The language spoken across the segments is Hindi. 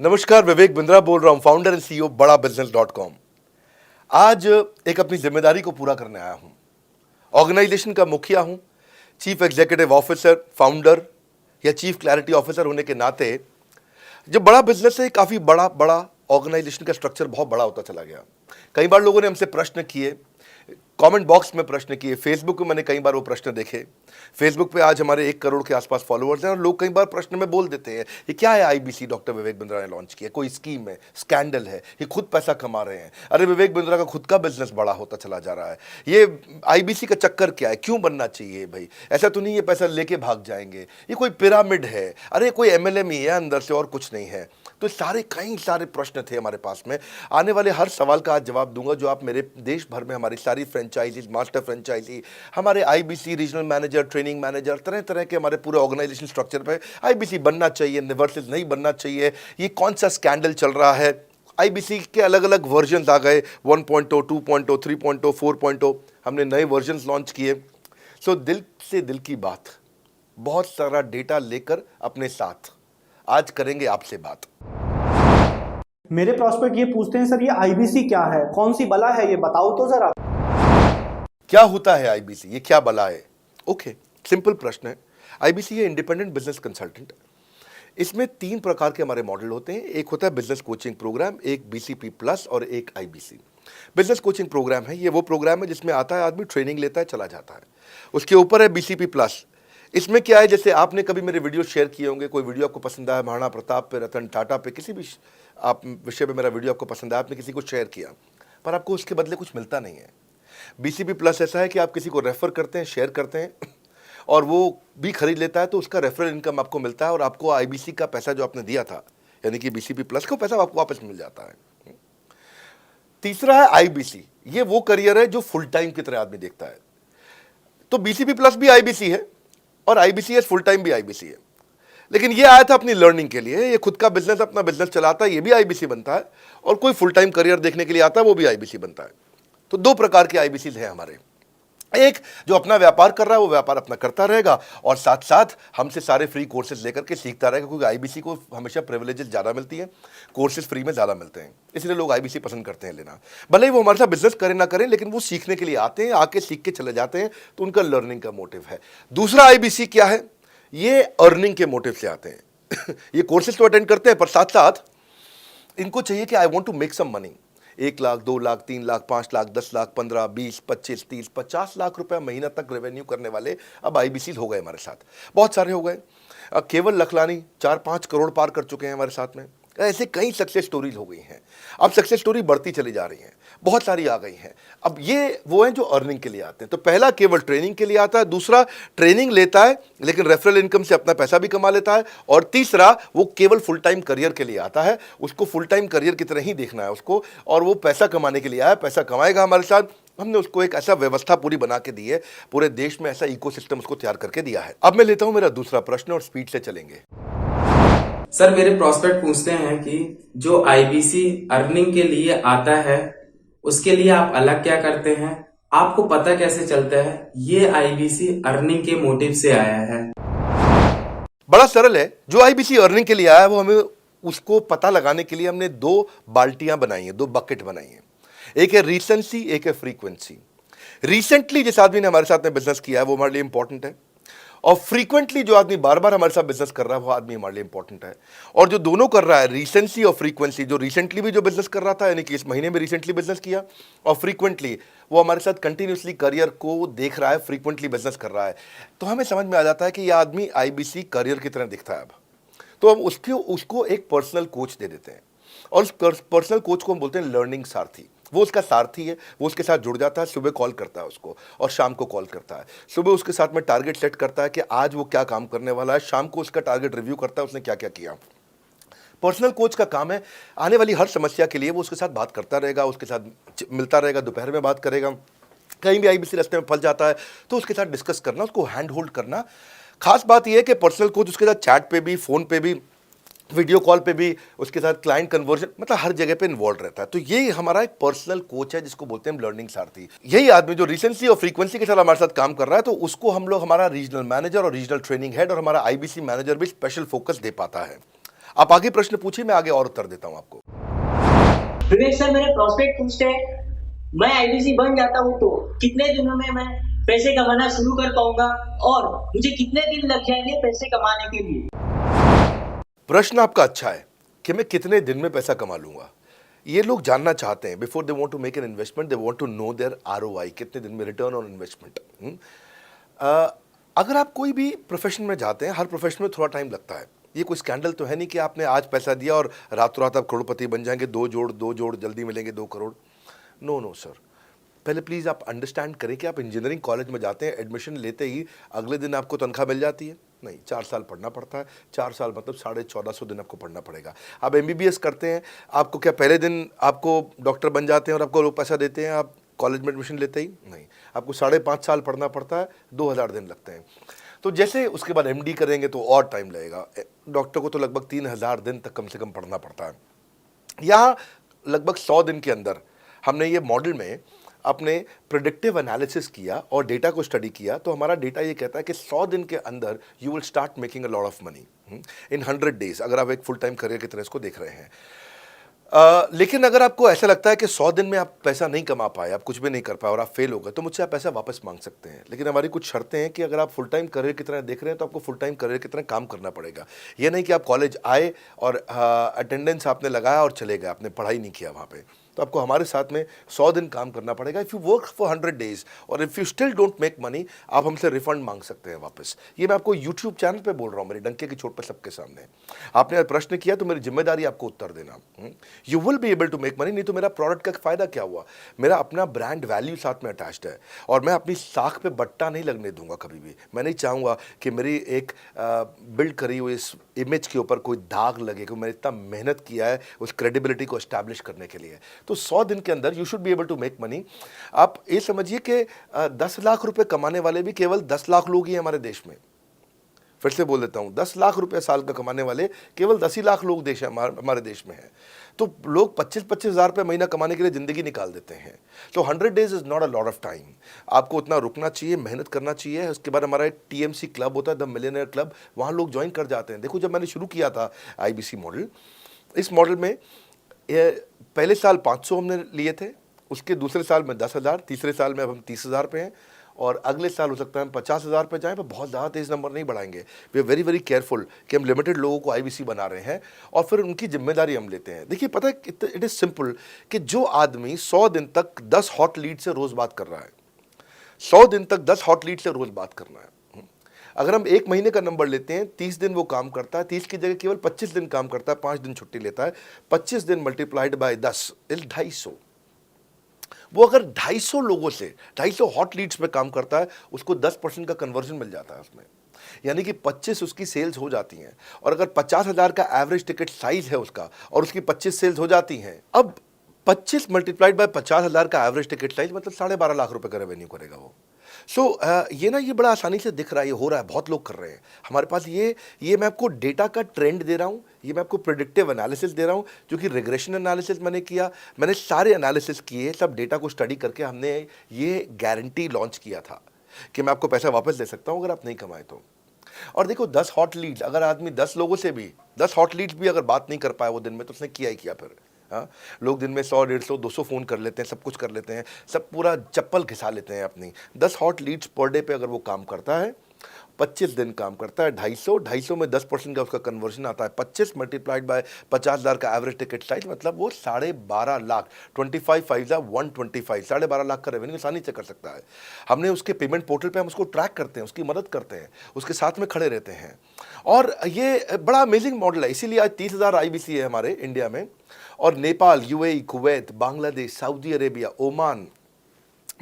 नमस्कार, विवेक बिंद्रा बोल रहा हूं, फाउंडर एंड सीईओ बड़ा बिजनेस.com। आज एक अपनी जिम्मेदारी को पूरा करने आया हूं। ऑर्गेनाइजेशन का मुखिया हूं, चीफ एग्जीक्यूटिव ऑफिसर, फाउंडर या चीफ क्लैरिटी ऑफिसर होने के नाते जब बड़ा बिजनेस है, काफी बड़ा बड़ा ऑर्गेनाइजेशन का स्ट्रक्चर बहुत बड़ा होता चला गया। कई बार लोगों ने हमसे प्रश्न किए, कमेंट बॉक्स में प्रश्न किए, फेसबुक पे मैंने कई बार वो प्रश्न देखे। फेसबुक पे आज हमारे 1 करोड़ के आसपास फॉलोअर्स हैं और लोग कई बार प्रश्न में बोल देते हैं, ये क्या है आईबीसी डॉक्टर विवेक बिंद्रा ने लॉन्च किया, कोई स्कीम है, स्कैंडल है, ये खुद पैसा कमा रहे हैं। अरे विवेक बिंद्रा का खुद का बिजनेस बड़ा होता चला जा रहा है, ये आईबीसी का चक्कर क्या है, क्यों बनना चाहिए भाई, ऐसा तो नहीं ये पैसा लेके भाग जाएंगे, ये कोई पिरामिड है, अरे कोई एमएलएम ही है अंदर से और कुछ नहीं है। तो कई सारे प्रश्न थे हमारे पास में। आने वाले हर सवाल का आज जवाब दूंगा जो आप मेरे देश भर में हमारी सारी फ्रेंचाइजीज, मास्टर फ्रेंचाइजी, हमारे IBC regional manager, training manager, तरह तरह के हमारे पूरे ऑर्गेनाइजेशन स्ट्रक्चर पे आईबीसी बनना चाहिए वर्सेस नहीं बनना चाहिए, ये कौन सा स्कैंडल चल रहा है। आईबीसी के अलग अलग वर्जन आ गए, 1.0, 2.0, 3.0, 4.0, हमने नए वर्जन लॉन्च किए। सो दिल से दिल की बात, बहुत सारा डेटा लेकर अपने साथ आज करेंगे आपसे बात। मेरे प्रॉस्पेक्ट ये पूछते हैं, सर ये आईबीसी क्या है, कौन सी बला है, ये बताओ तो जरा। क्या होता है आईबीसी, ये क्या बला है? ओके, सिंपल प्रश्न है। आईबीसी है इंडिपेंडेंट बिजनेस कंसल्टेंट। इसमें 3 प्रकार के हमारे मॉडल होते हैं। एक होता है बिजनेस कोचिंग प्रोग्राम, एक बीसीपी प्लस और एक आईबीसी। बिजनेस कोचिंग प्रोग्राम है, ये वो प्रोग्राम है जिसमें आता है आदमी, ट्रेनिंग लेता है, चला जाता है। उसके ऊपर है बीसीपी प्लस। इसमें क्या है, जैसे आपने कभी मेरे वीडियो शेयर किए होंगे, कोई वीडियो आपको पसंद आया, महाराणा प्रताप पे, रतन टाटा पे, किसी भी आप विषय पे मेरा वीडियो आपको पसंद आया, आपने किसी को शेयर किया, पर आपको उसके बदले कुछ मिलता नहीं है। बीसीपी प्लस ऐसा है कि आप किसी को रेफर करते हैं, शेयर करते हैं और वो भी खरीद लेता है, तो उसका रेफरल इनकम आपको मिलता है और आपको आईबीसी का पैसा जो आपने दिया था, यानी कि बीसीपी प्लस का पैसा आपको वापस मिल जाता है। तीसरा है आईबीसी। ये वो करियर है जो फुल टाइम की तरह आदमी देखता है। तो बीसीपी प्लस भी आईबीसी है और आईबीसी फुल टाइम भी आईबीसी है। लेकिन ये आया था अपनी लर्निंग के लिए, ये खुद का बिजनेस, अपना बिजनेस चलाता है, ये भी आईबीसी बनता है, और कोई फुल टाइम करियर देखने के लिए आता है, वो भी आईबीसी बनता है। तो 2 प्रकार के आईबीसी हैं हमारे। एक जो अपना व्यापार कर रहा है वो व्यापार अपना करता रहेगा और साथ साथ हमसे सारे फ्री कोर्सेज लेकर के सीखता रहेगा, क्योंकि आईबीसी को हमेशा प्रिविलेजेस ज़्यादा मिलती हैं, कोर्सेज फ्री में ज़्यादा मिलते हैं, इसलिए लोग आईबीसी पसंद करते हैं लेना। भले ही वो हमारे साथ बिजनेस करें ना करें, लेकिन वो सीखने के लिए आते हैं, आके सीख के चले जाते हैं, तो उनका लर्निंग का मोटिव है। दूसरा आईबीसी क्या है, ये अर्निंग के मोटिव से आते हैं। ये कोर्सेज तो अटेंड करते हैं, पर साथ साथ इनको चाहिए कि I want to make some money. 1 lakh, 2 lakh, 3 lakh, 5 lakh, 10 lakh, 15, 20, 25, 30, 50 lakh रुपए महीना तक रेवेन्यू करने वाले अब आईबीसी हो गए हमारे साथ, बहुत सारे हो गए। केवल लखलानी 4-5 करोड़ पार कर चुके हैं हमारे साथ में। ऐसे कई सक्सेस स्टोरीज हो गई हैं। अब सक्सेस स्टोरी बढ़ती चली जा रही हैं, बहुत सारी आ गई हैं। अब ये वो हैं जो अर्निंग के लिए आते हैं। तो पहला केवल ट्रेनिंग के लिए आता है, दूसरा ट्रेनिंग लेता है लेकिन रेफरल इनकम से अपना पैसा भी कमा लेता है, और तीसरा वो केवल फुल टाइम करियर के लिए आता है। उसको फुल टाइम करियर की तरह ही देखना है उसको, और वो पैसा कमाने के लिए आया, पैसा कमाएगा हमारे साथ। हमने उसको एक ऐसा व्यवस्था पूरी बना के दी है, पूरे देश में ऐसा इकोसिस्टम उसको तैयार करके दिया है। अब मैं लेता हूं मेरा दूसरा प्रश्न और स्पीड से चलेंगे। सर मेरे प्रॉस्पेक्ट पूछते हैं कि जो आईबीसी अर्निंग के लिए आता है उसके लिए आप अलग क्या करते हैं, आपको पता कैसे चलता है ये आईबीसी अर्निंग के मोटिव से आया है? बड़ा सरल है। जो आईबीसी अर्निंग के लिए आया है वो हमें उसको पता लगाने के लिए हमने 2 बाल्टियां बनाई हैं, 2 बकेट बनाई हैं। एक है रीसेंसी, एक है फ्रीक्वेंसी। रिसेंटली जिस आदमी ने हमारे साथ में बिजनेस किया है वो हमारे लिए इंपॉर्टेंट है, और फ्रीक्वेंटली जो आदमी बार बार हमारे साथ बिजनेस कर रहा है वो आदमी हमारे लिए इंपॉर्टेंट है। और जो दोनों कर रहा है, रिसेंसी और फ्रीक्वेंसी, जो रिसेंटली भी जो बिजनेस कर रहा था, यानी कि इस महीने में रिसेंटली बिजनेस किया, और फ्रीक्वेंटली वो हमारे साथ कंटिन्यूसली करियर को देख रहा है, फ्रीक्वेंटली बिजनेस कर रहा है, तो हमें समझ में आ जाता है कि यह आदमी आईबीसी करियर की तरह दिखता है। अब तो हम उसको एक पर्सनल कोच दे देते हैं, और उस पर्सनल कोच को हम बोलते हैं लर्निंग सारथी। वो उसका सारथी है, वो उसके साथ जुड़ जाता है, सुबह कॉल करता है उसको और शाम को कॉल करता है। सुबह उसके साथ में टारगेट सेट करता है कि आज वो क्या काम करने वाला है, शाम को उसका टारगेट रिव्यू करता है उसने क्या क्या किया। पर्सनल कोच का काम है आने वाली हर समस्या के लिए वो उसके साथ बात करता रहेगा, उसके साथ मिलता रहेगा, दोपहर में बात करेगा। कहीं भी आईबीसी रास्ते में फंस जाता है तो उसके साथ डिस्कस करना, उसको हैंड होल्ड करना। खास बात यह है कि पर्सनल कोच उसके साथ चैट पे भी, फोन पे भी, वीडियो कॉल पे भी, उसके साथ क्लाइंट कन्वर्जन, मतलब हर जगह पे इन्वॉल्व रहता है। तो ये हमारा एक पर्सनल कोच है जिसको बोलते हैं हम लर्निंग सारथी। यही आदमी जो रिसेंसी और फ्रीक्वेंसी के साथ हमारे साथ काम कर रहा है, तो उसको हम लोग हमारा रीजनल मैनेजर और रीजनल ट्रेनिंग हेड और हमारा आईबीसी मैनेजर भी स्पेशल फोकस दे पाता है। आप आगे प्रश्न पूछिए, मैं आगे और उत्तर देता हूं आपको। विवेक सर, मेरे प्रोस्पेक्ट पूछते हैं, मैं आईबीसी बन जाता हूँ तो कितने दिनों में मैं पैसे कमाना शुरू कर पाऊंगा और मुझे कितने दिन लग जाएंगे पैसे कमाने के लिए? प्रश्न आपका अच्छा है कि मैं कितने दिन में पैसा कमा लूंगा। ये लोग जानना चाहते हैं, before they want to make an investment they want to know their ROI, कितने दिन में रिटर्न ऑन इन्वेस्टमेंट। अगर आप कोई भी प्रोफेशन में जाते हैं, हर प्रोफेशन में थोड़ा टाइम लगता है। ये कोई स्कैंडल तो है नहीं कि आपने आज पैसा दिया और रातों रात आप करोड़पति बन जाएंगे, दो जोड़ जल्दी मिलेंगे 2 करोड़। नो सर, पहले प्लीज़ आप अंडरस्टैंड करें कि आप इंजीनियरिंग कॉलेज में जाते हैं, एडमिशन लेते ही अगले दिन आपको तनख्वाह मिल जाती है? नहीं, 4 साल पढ़ना पड़ता है। 4 साल मतलब 1450 दिन आपको पढ़ना पड़ेगा। आप एमबीबीएस करते हैं, आपको क्या पहले दिन आपको डॉक्टर बन जाते हैं और आपको लोग पैसा देते हैं आप कॉलेज में एडमिशन लेते ही? नहीं, आपको 5.5 साल पढ़ना पड़ता है, 2000 दिन लगते हैं। तो जैसे उसके बाद एमडी करेंगे तो और टाइम लगेगा। डॉक्टर को तो लगभग 3000 दिन तक कम से कम पढ़ना पड़ता है। यहाँ लगभग 100 दिन के अंदर हमने ये मॉडल में अपने प्रिडिक्टिव एनालिसिस किया और डेटा को स्टडी किया, तो हमारा डेटा ये कहता है कि 100 दिन के अंदर you will start making a lot of money in 100 days, अगर आप एक फुल टाइम करियर की तरह इसको देख रहे हैं। लेकिन अगर आपको ऐसा लगता है कि 100 दिन में आप पैसा नहीं कमा पाए, आप कुछ भी नहीं कर पाए और आप फेल हो गए, तो मुझसे आप पैसा वापस मांग सकते हैं। लेकिन हमारी कुछ शर्तें हैं कि अगर आप फुल टाइम करियर की तरह देख रहे हैं तो आपको फुल टाइम करियर की तरह काम करना पड़ेगा। ये नहीं कि आप कॉलेज आए और अटेंडेंस आपने लगाया और चले गए, आपने पढ़ाई नहीं किया वहाँ पे। तो आपको हमारे साथ में 100 दिन काम करना पड़ेगा। If you work for 100 days और if you still don't make money, आप हमसे रिफंड मांग सकते हैं वापस। ये मैं आपको यूट्यूब चैनल पे बोल रहा हूँ, मेरे डंके की चोट पे सबके सामने। आपने प्रश्न किया तो मेरी जिम्मेदारी आपको उत्तर देना। You will be able to make money, नहीं तो मेरा प्रोडक्ट का फ़ायदा क्या हुआ? मेरा अपना ब्रांड वैल्यू साथ में अटैच्ड है और मैं अपनी साख पे बट्टा नहीं लगने दूंगा कभी भी। मैं नहीं चाहूँगा कि मेरी एक बिल्ड करी हुई इस इमेज के ऊपर कोई दाग लगे, क्योंकि मैंने इतना मेहनत किया है उस क्रेडिबिलिटी को एस्टैब्लिश करने के लिए। तो 100 दिन के अंदर you should be able to make money. आप ये समझिए कि 10 लाख रुपए कमाने वाले भी केवल 10 लाख लोग ही हमारे देश में। फिर से बोल देता हूं, 10 लाख रुपए साल का कमाने वाले केवल 10 ही लाख लोग हमारे देश में हैं। तो लोग 25-25 हज़ार रुपये महीना कमाने के लिए ज़िंदगी निकाल देते हैं। तो 100 days is not a lot of time. आपको उतना रुकना चाहिए, मेहनत करना चाहिए। उसके बाद हमारा एक टीएमसी क्लब होता है, द मिलियनेयर क्लब, वहाँ लोग ज्वाइन कर जाते हैं। देखो, जब मैंने शुरू किया था आईबीसी मॉडल, इस मॉडल में पहले साल 500 हमने लिए थे, उसके दूसरे साल में 10,000, तीसरे साल में अब हम 30,000 पे हैं और अगले साल हो सकता है हम 50,000 पे जाएं, पर बहुत ज़्यादा तेज़ नंबर नहीं बढ़ाएंगे। We are very very careful कि हम लिमिटेड लोगों को आईबीसी बना रहे हैं और फिर उनकी जिम्मेदारी हम लेते हैं। देखिए, पता है इट इज़ सिंपल कि जो आदमी 100 दिन तक 10 हॉट लीड से रोज़ बात कर रहा है, 100 दिन तक 10 हॉट लीड से रोज़ बात करना है। अगर हम 1 महीने का नंबर लेते हैं, 30 दिन वो काम करता है, 30 की जगह केवल 25 दिन काम करता है, 5 दिन छुट्टी लेता है, 25 दिन मल्टीप्लाइड बाय 10 इज 250। वो अगर 250 लोगों से 250 हॉट लीड्स पे काम करता है, उसको 10% का कन्वर्जन मिल जाता है उसमें, यानी कि 25 उसकी सेल्स हो जाती हैं। और अगर 50,000 का एवरेज टिकट साइज है उसका और उसकी 25 सेल्स हो जाती हैं, अब 25 मल्टीप्लाइड बाय 50,000 का एवरेज टिकट साइज मतलब 12.5 लाख रुपए का रेवेन्यू करेगा वो। ये बड़ा आसानी से दिख रहा है, ये हो रहा है, बहुत लोग कर रहे हैं हमारे पास। ये मैं आपको डेटा का ट्रेंड दे रहा हूँ, ये मैं आपको प्रेडिक्टिव एनालिसिस दे रहा हूँ, जो कि रिग्रेशन एनालिसिस मैंने किया। मैंने सारे एनालिसिस किए, सब डेटा को स्टडी करके हमने ये गारंटी लॉन्च किया था कि मैं आपको पैसा वापस दे सकता हूँ अगर आप नहीं कमाए तो। और देखो, 10 हॉट लीड्स, अगर आदमी 10 लोगों से भी 10 हॉट लीड्स भी अगर बात नहीं कर पाया वो दिन में, तो उसने किया ही किया फिर। हाँ, लोग दिन में 100, 150, 200 फ़ोन कर लेते हैं, सब कुछ कर लेते हैं, सब पूरा चप्पल घिसा लेते हैं अपनी। 10 हॉट लीड्स पर डे पे अगर वो काम करता है, 25 दिन काम करता है, 250 में 10% का उसका कन्वर्जन आता है, 25 मल्टीप्लाइड बाय 50,000 का एवरेज टिकट साइज, मतलब वो 12.5 लाख, 25 5 125, 12.5 लाख का रेवेन्यू आसानी से कर सकता है। हमने उसके पेमेंट पोर्टल पे हम उसको ट्रैक करते हैं, उसकी मदद करते हैं, उसके साथ में खड़े रहते हैं। और ये बड़ा अमेजिंग मॉडल है, इसीलिए आज 30,000 आईबीसी है हमारे इंडिया में। और Nepal, UAE, Kuwait, Bangladesh, Saudi Arabia, Oman,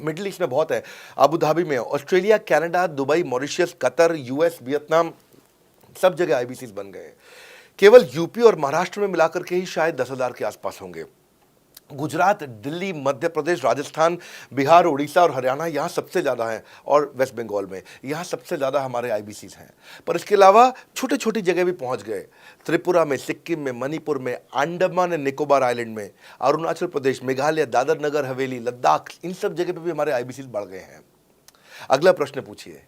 middle east में बहुत है, अबू धाबी में, Australia, Canada, Dubai, Mauritius, Qatar, US, Vietnam, सब जगह आईबीसीज बन गए हैं। केवल यूपी और महाराष्ट्र में मिलाकर के ही शायद 10,000 के आसपास होंगे। गुजरात, दिल्ली, मध्य प्रदेश, राजस्थान, बिहार, उड़ीसा और हरियाणा यहाँ सबसे ज़्यादा हैं, और वेस्ट बंगाल में यहाँ सबसे ज़्यादा हमारे आईबीसीज हैं। पर इसके अलावा छोटी छोटी जगह भी पहुँच गए, त्रिपुरा में, सिक्किम में, मणिपुर में, अंडमान एंड निकोबार आइलैंड में, अरुणाचल प्रदेश, मेघालय, दादर नगर हवेली, लद्दाख, इन सब जगह पे भी हमारे आईबीसीज बढ़ गए हैं। अगला प्रश्न पूछिए।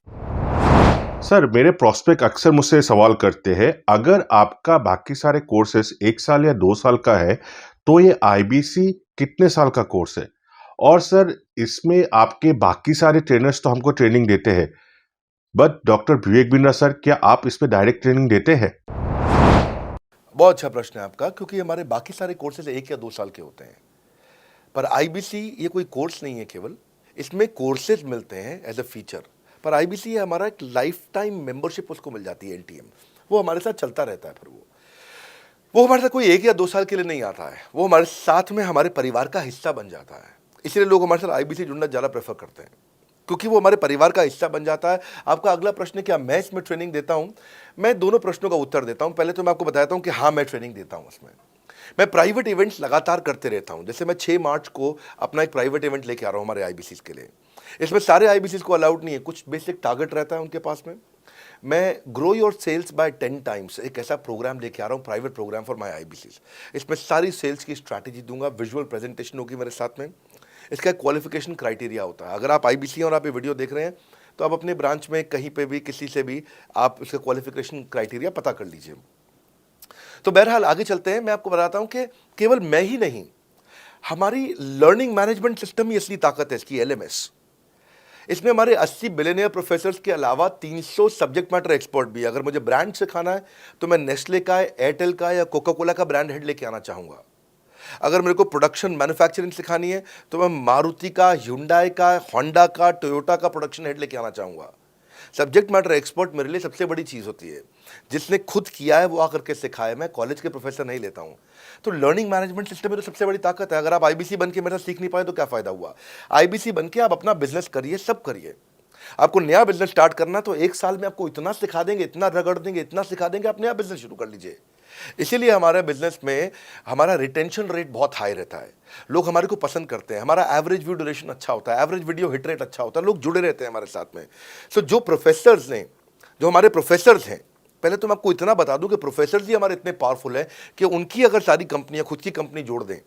सर, मेरे प्रोस्पेक्ट अक्सर मुझसे सवाल करते हैं, अगर आपका बाकी सारे कोर्सेस 1 साल या 2 साल का है, तो ये आईबीसी कितने साल का कोर्स है? और सर, इसमें आपके बाकी सारे ट्रेनर्स तो हमको ट्रेनिंग देते हैं, but doctor Vivek Bindra sir, क्या आप इसमें डायरेक्ट ट्रेनिंग देते हैं? बहुत अच्छा प्रश्न है आपका, क्योंकि हमारे बाकी सारे कोर्सेज 1 या 2 साल के होते हैं, पर आईबीसी ये कोई कोर्स नहीं है केवल, इसमें कोर्सेज मिलते हैं एज अ फीचर। पर आईबीसी हमारा एक लाइफ टाइम मेंबरशिप उसको मिल जाती है, एनटीएम, वो हमारे साथ चलता रहता है। फिर वो हमारे साथ कोई 1 या 2 साल के लिए नहीं आता है, वो हमारे साथ में हमारे परिवार का हिस्सा बन जाता है। इसलिए लोग हमारे साथ आईबीसी जुड़ना ज़्यादा प्रेफर करते हैं, क्योंकि वो हमारे परिवार का हिस्सा बन जाता है। आपका अगला प्रश्न, क्या मैं इसमें ट्रेनिंग देता हूं? मैं दोनों प्रश्नों का उत्तर देता हूं। पहले तो मैं आपको बताता हूं कि हाँ, मैं ट्रेनिंग देता हूं। उसमें मैं प्राइवेट इवेंट्स लगातार करते रहता हूं। जैसे मैं 6 मार्च को अपना एक प्राइवेट इवेंट लेके आ रहा हूं हमारे आईबीसी के लिए। इसमें सारे आईबीसी को अलाउड नहीं है, कुछ बेसिक टारगेट रहता है उनके पास में। मैं grow your sales by 10 times एक ऐसा प्रोग्राम लेके आ रहा हूँ, private program for my IBC. इसमें सारी सेल्स की स्ट्रैटेजी दूंगा, विजुअल प्रेजेंटेशन होगी मेरे साथ में। इसका क्वालिफिकेशन क्राइटेरिया होता है। अगर आप आईबीसी और आप ये वीडियो देख रहे हैं, तो आप अपने ब्रांच में कहीं पे भी किसी से भी आप इसका क्वालिफिकेशन क्राइटेरिया पता कर लीजिए। तो बहरहाल आगे चलते हैं। मैं आपको बताता हूं कि केवल मैं ही नहीं, हमारी लर्निंग मैनेजमेंट सिस्टम ही असली ताकत है इसकी, एलएमएस। इसमें हमारे 80 बिलियनियर प्रोफेसर्स के अलावा 300 सब्जेक्ट मैटर एक्सपर्ट भी है। अगर मुझे ब्रांड सिखाना है, तो मैं नेस्ले का, एयरटेल का या कोका कोला का ब्रांड हेड लेके आना चाहूँगा। अगर मेरे को प्रोडक्शन मैन्युफैक्चरिंग सिखानी है, तो मैं मारुति का, ह्युंडई का, होंडा का, टोयोटा का प्रोडक्शन हेड लेके आना चाहूँगा। सब्जेक्ट मैटर एक्सपर्ट मेरे लिए सबसे बड़ी चीज़ होती है। जिसने खुद किया है वो आकर के सिखाए। मैं कॉलेज के प्रोफेसर नहीं लेता हूँ। तो लर्निंग मैनेजमेंट सिस्टम में तो सबसे बड़ी ताकत है। अगर आप आईबीसी बन के मेरे साथ सीख नहीं पाए तो क्या फ़ायदा हुआ? आईबीसी बन के आप अपना बिजनेस करिए, सब करिए। आपको नया बिजनेस स्टार्ट करना, तो 1 साल में आपको इतना सिखा देंगे, इतना रगड़ देंगे, इतना सिखा देंगे, आप नया बिजनेस शुरू कर लीजिए। इसीलिए हमारे बिजनेस में हमारा रिटेंशन रेट बहुत हाई रहता है। लोग हमारे को पसंद करते हैं। हमारा एवरेज व्यू ड्यूरेशन अच्छा होता है, एवरेज वीडियो हिट रेट अच्छा होता है, लोग जुड़े रहते हैं हमारे साथ में। सो जो प्रोफेसर्स ने, जो हमारे प्रोफेसर्स हैं, पहले तो मैं आपको इतना बता दूं कि प्रोफेसर्स ही हमारे इतने पावरफुल हैं कि उनकी अगर सारी कंपनियां खुद की कंपनी जोड़ दें,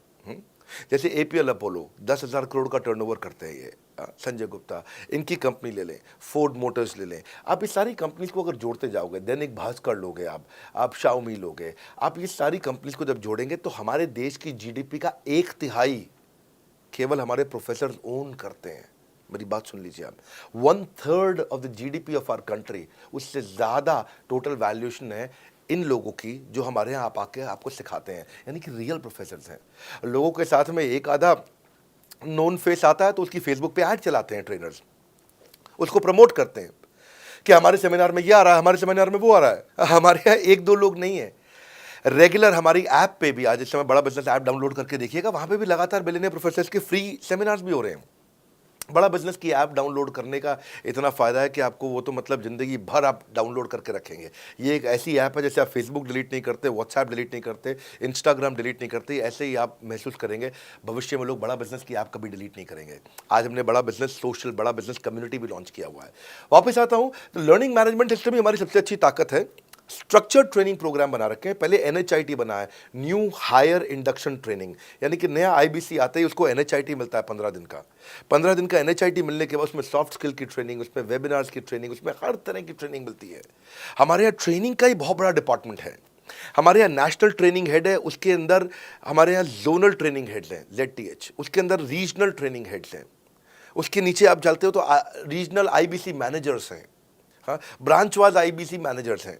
जैसे एपीएल अपोलो 10,000 करोड़ का टर्नओवर करते हैं ये, संजय गुप्ता, इनकी कंपनी ले लें, फोर्ड मोटर्स ले लें, आप इस सारी कंपनीज को अगर जोड़ते जाओगे, दैनिक भास्कर लोगे, आप शाओमी लोगे, आप ये सारी कंपनीज को जब जोड़ेंगे, तो हमारे देश की जीडीपी का 1/3 केवल हमारे प्रोफेसर ओन करते हैं। मेरी बात सुन लीजिए आप, 1/3 of the GDP of our country, उससे ज़्यादा टोटल वैल्यूएशन है इन लोगों की जो हमारे यहाँ आप आके आपको सिखाते हैं, यानी कि रियल प्रोफेसर्स हैं। लोगों के साथ में एक आधा नोन फेस आता है तो उसकी फेसबुक पे ऐड चलाते हैं ट्रेनर्स, उसको प्रमोट करते हैं कि हमारे सेमिनार में ये आ रहा है, हमारे सेमिनार में वो आ रहा है। हमारे यहाँ 1-2 लोग नहीं है, रेगुलर हमारी ऐप पे भी, आज इस समय बड़ा बिजनेस ऐप डाउनलोड करके देखिएगा, वहाँ पे भी लगातार बिलियनियर प्रोफेसर्स के फ्री सेमिनार्स भी हो रहे हैं। बड़ा बिजनेस की ऐप डाउनलोड करने का इतना फ़ायदा है कि आपको वो तो मतलब ज़िंदगी भर आप डाउनलोड करके रखेंगे। ये एक ऐसी ऐप है जैसे आप फेसबुक डिलीट नहीं करते, व्हाट्सएप डिलीट नहीं करते, इंस्टाग्राम डिलीट नहीं करते, ऐसे ही आप महसूस करेंगे। भविष्य में लोग बड़ा बिजनेस की ऐप कभी डिलीट नहीं करेंगे। आज हमने बड़ा बिजनेस सोशल, बड़ा बिजनेस कम्युनिटी भी लॉन्च किया हुआ है। वापस आता हूँ, तो लर्निंग मैनेजमेंट सिस्टम ही हमारी सबसे अच्छी ताकत है। स्ट्रक्चर्ड ट्रेनिंग प्रोग्राम बना रखे हैं। पहले एनएचआईटी बना है, न्यू हायर इंडक्शन ट्रेनिंग, यानी कि नया आईबीसी आते ही उसको एनएचआईटी मिलता है 15 दिन का। 15 दिन का एनएचआईटी मिलने के बाद उसमें सॉफ्ट स्किल की ट्रेनिंग, उसमें वेबिनार्स की ट्रेनिंग, उसमें हर तरह की ट्रेनिंग मिलती है। हमारे यहाँ ट्रेनिंग का ही बहुत बड़ा डिपार्टमेंट है। हमारे यहाँ नेशनल ट्रेनिंग हेड है, उसके अंदर हमारे यहाँ जोनल ट्रेनिंग हेड्स हैं, ZTH, उसके अंदर रीजनल ट्रेनिंग हेड्स हैं, उसके नीचे आप चलते हो तो रीजनल आईबीसी मैनेजर्स हैं, हाँ, ब्रांच वाइज आईबीसी मैनेजर्स हैं।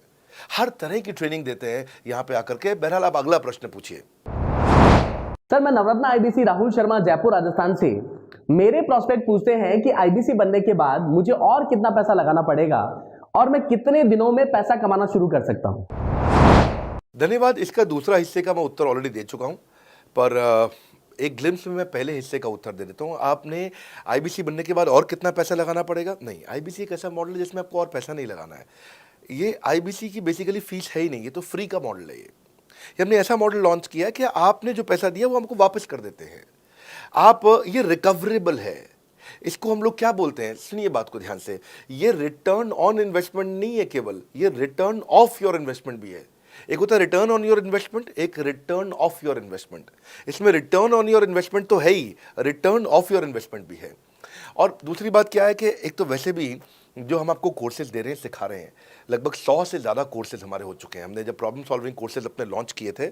हर तरह की ट्रेनिंग देते हैं यहाँ पे आकर के। बहरहाल आप अगला प्रश्न पूछिए। सर, मैं नवरत्न आईबीसी राहुल शर्मा, जयपुर राजस्थान से। मेरे प्रोस्पेक्ट पूछते हैं कि आईबीसी बनने के बाद मुझे और कितना पैसा लगाना पड़ेगा और मैं कितने दिनों में पैसा कमाना शुरू कर सकता हूं? धन्यवाद। इसका दूसरा हिस्से का मैं उत्तर ऑलरेडी दे चुका हूं, पर एक ग्लिम्स में मैं पहले हिस्से का उत्तर दे देता हूं। आपने आईबीसी बनने के बाद और कितना पैसा लगाना पड़ेगा? नहीं, आईबीसी एक ऐसा मॉडल है जिसमें आपको और पैसा नहीं लगाना है। ये आईबीसी की बेसिकली फीस है ही नहीं, ये तो फ्री का मॉडल है। ये हमने ऐसा मॉडल लॉन्च किया कि आपने जो पैसा दिया वो हमको वापस कर देते हैं आप। ये रिकवरेबल है। इसको हम लोग क्या बोलते हैं, सुनिए बात को ध्यान से, ये रिटर्न ऑन इन्वेस्टमेंट नहीं है केवल, ये रिटर्न ऑफ योर इन्वेस्टमेंट भी है। एक होता है रिटर्न ऑन योर इन्वेस्टमेंट, एक रिटर्न ऑफ योर इन्वेस्टमेंट। इसमें रिटर्न ऑन योर इन्वेस्टमेंट तो है ही, रिटर्न ऑफ योर इन्वेस्टमेंट भी है। और दूसरी बात क्या है कि एक तो वैसे भी जो हम आपको कोर्सेज दे रहे हैं, सिखा रहे हैं, लगभग 100 से ज़्यादा कोर्सेज हमारे हो चुके हैं। हमने जब प्रॉब्लम सॉल्विंग कोर्सेज अपने लॉन्च किए थे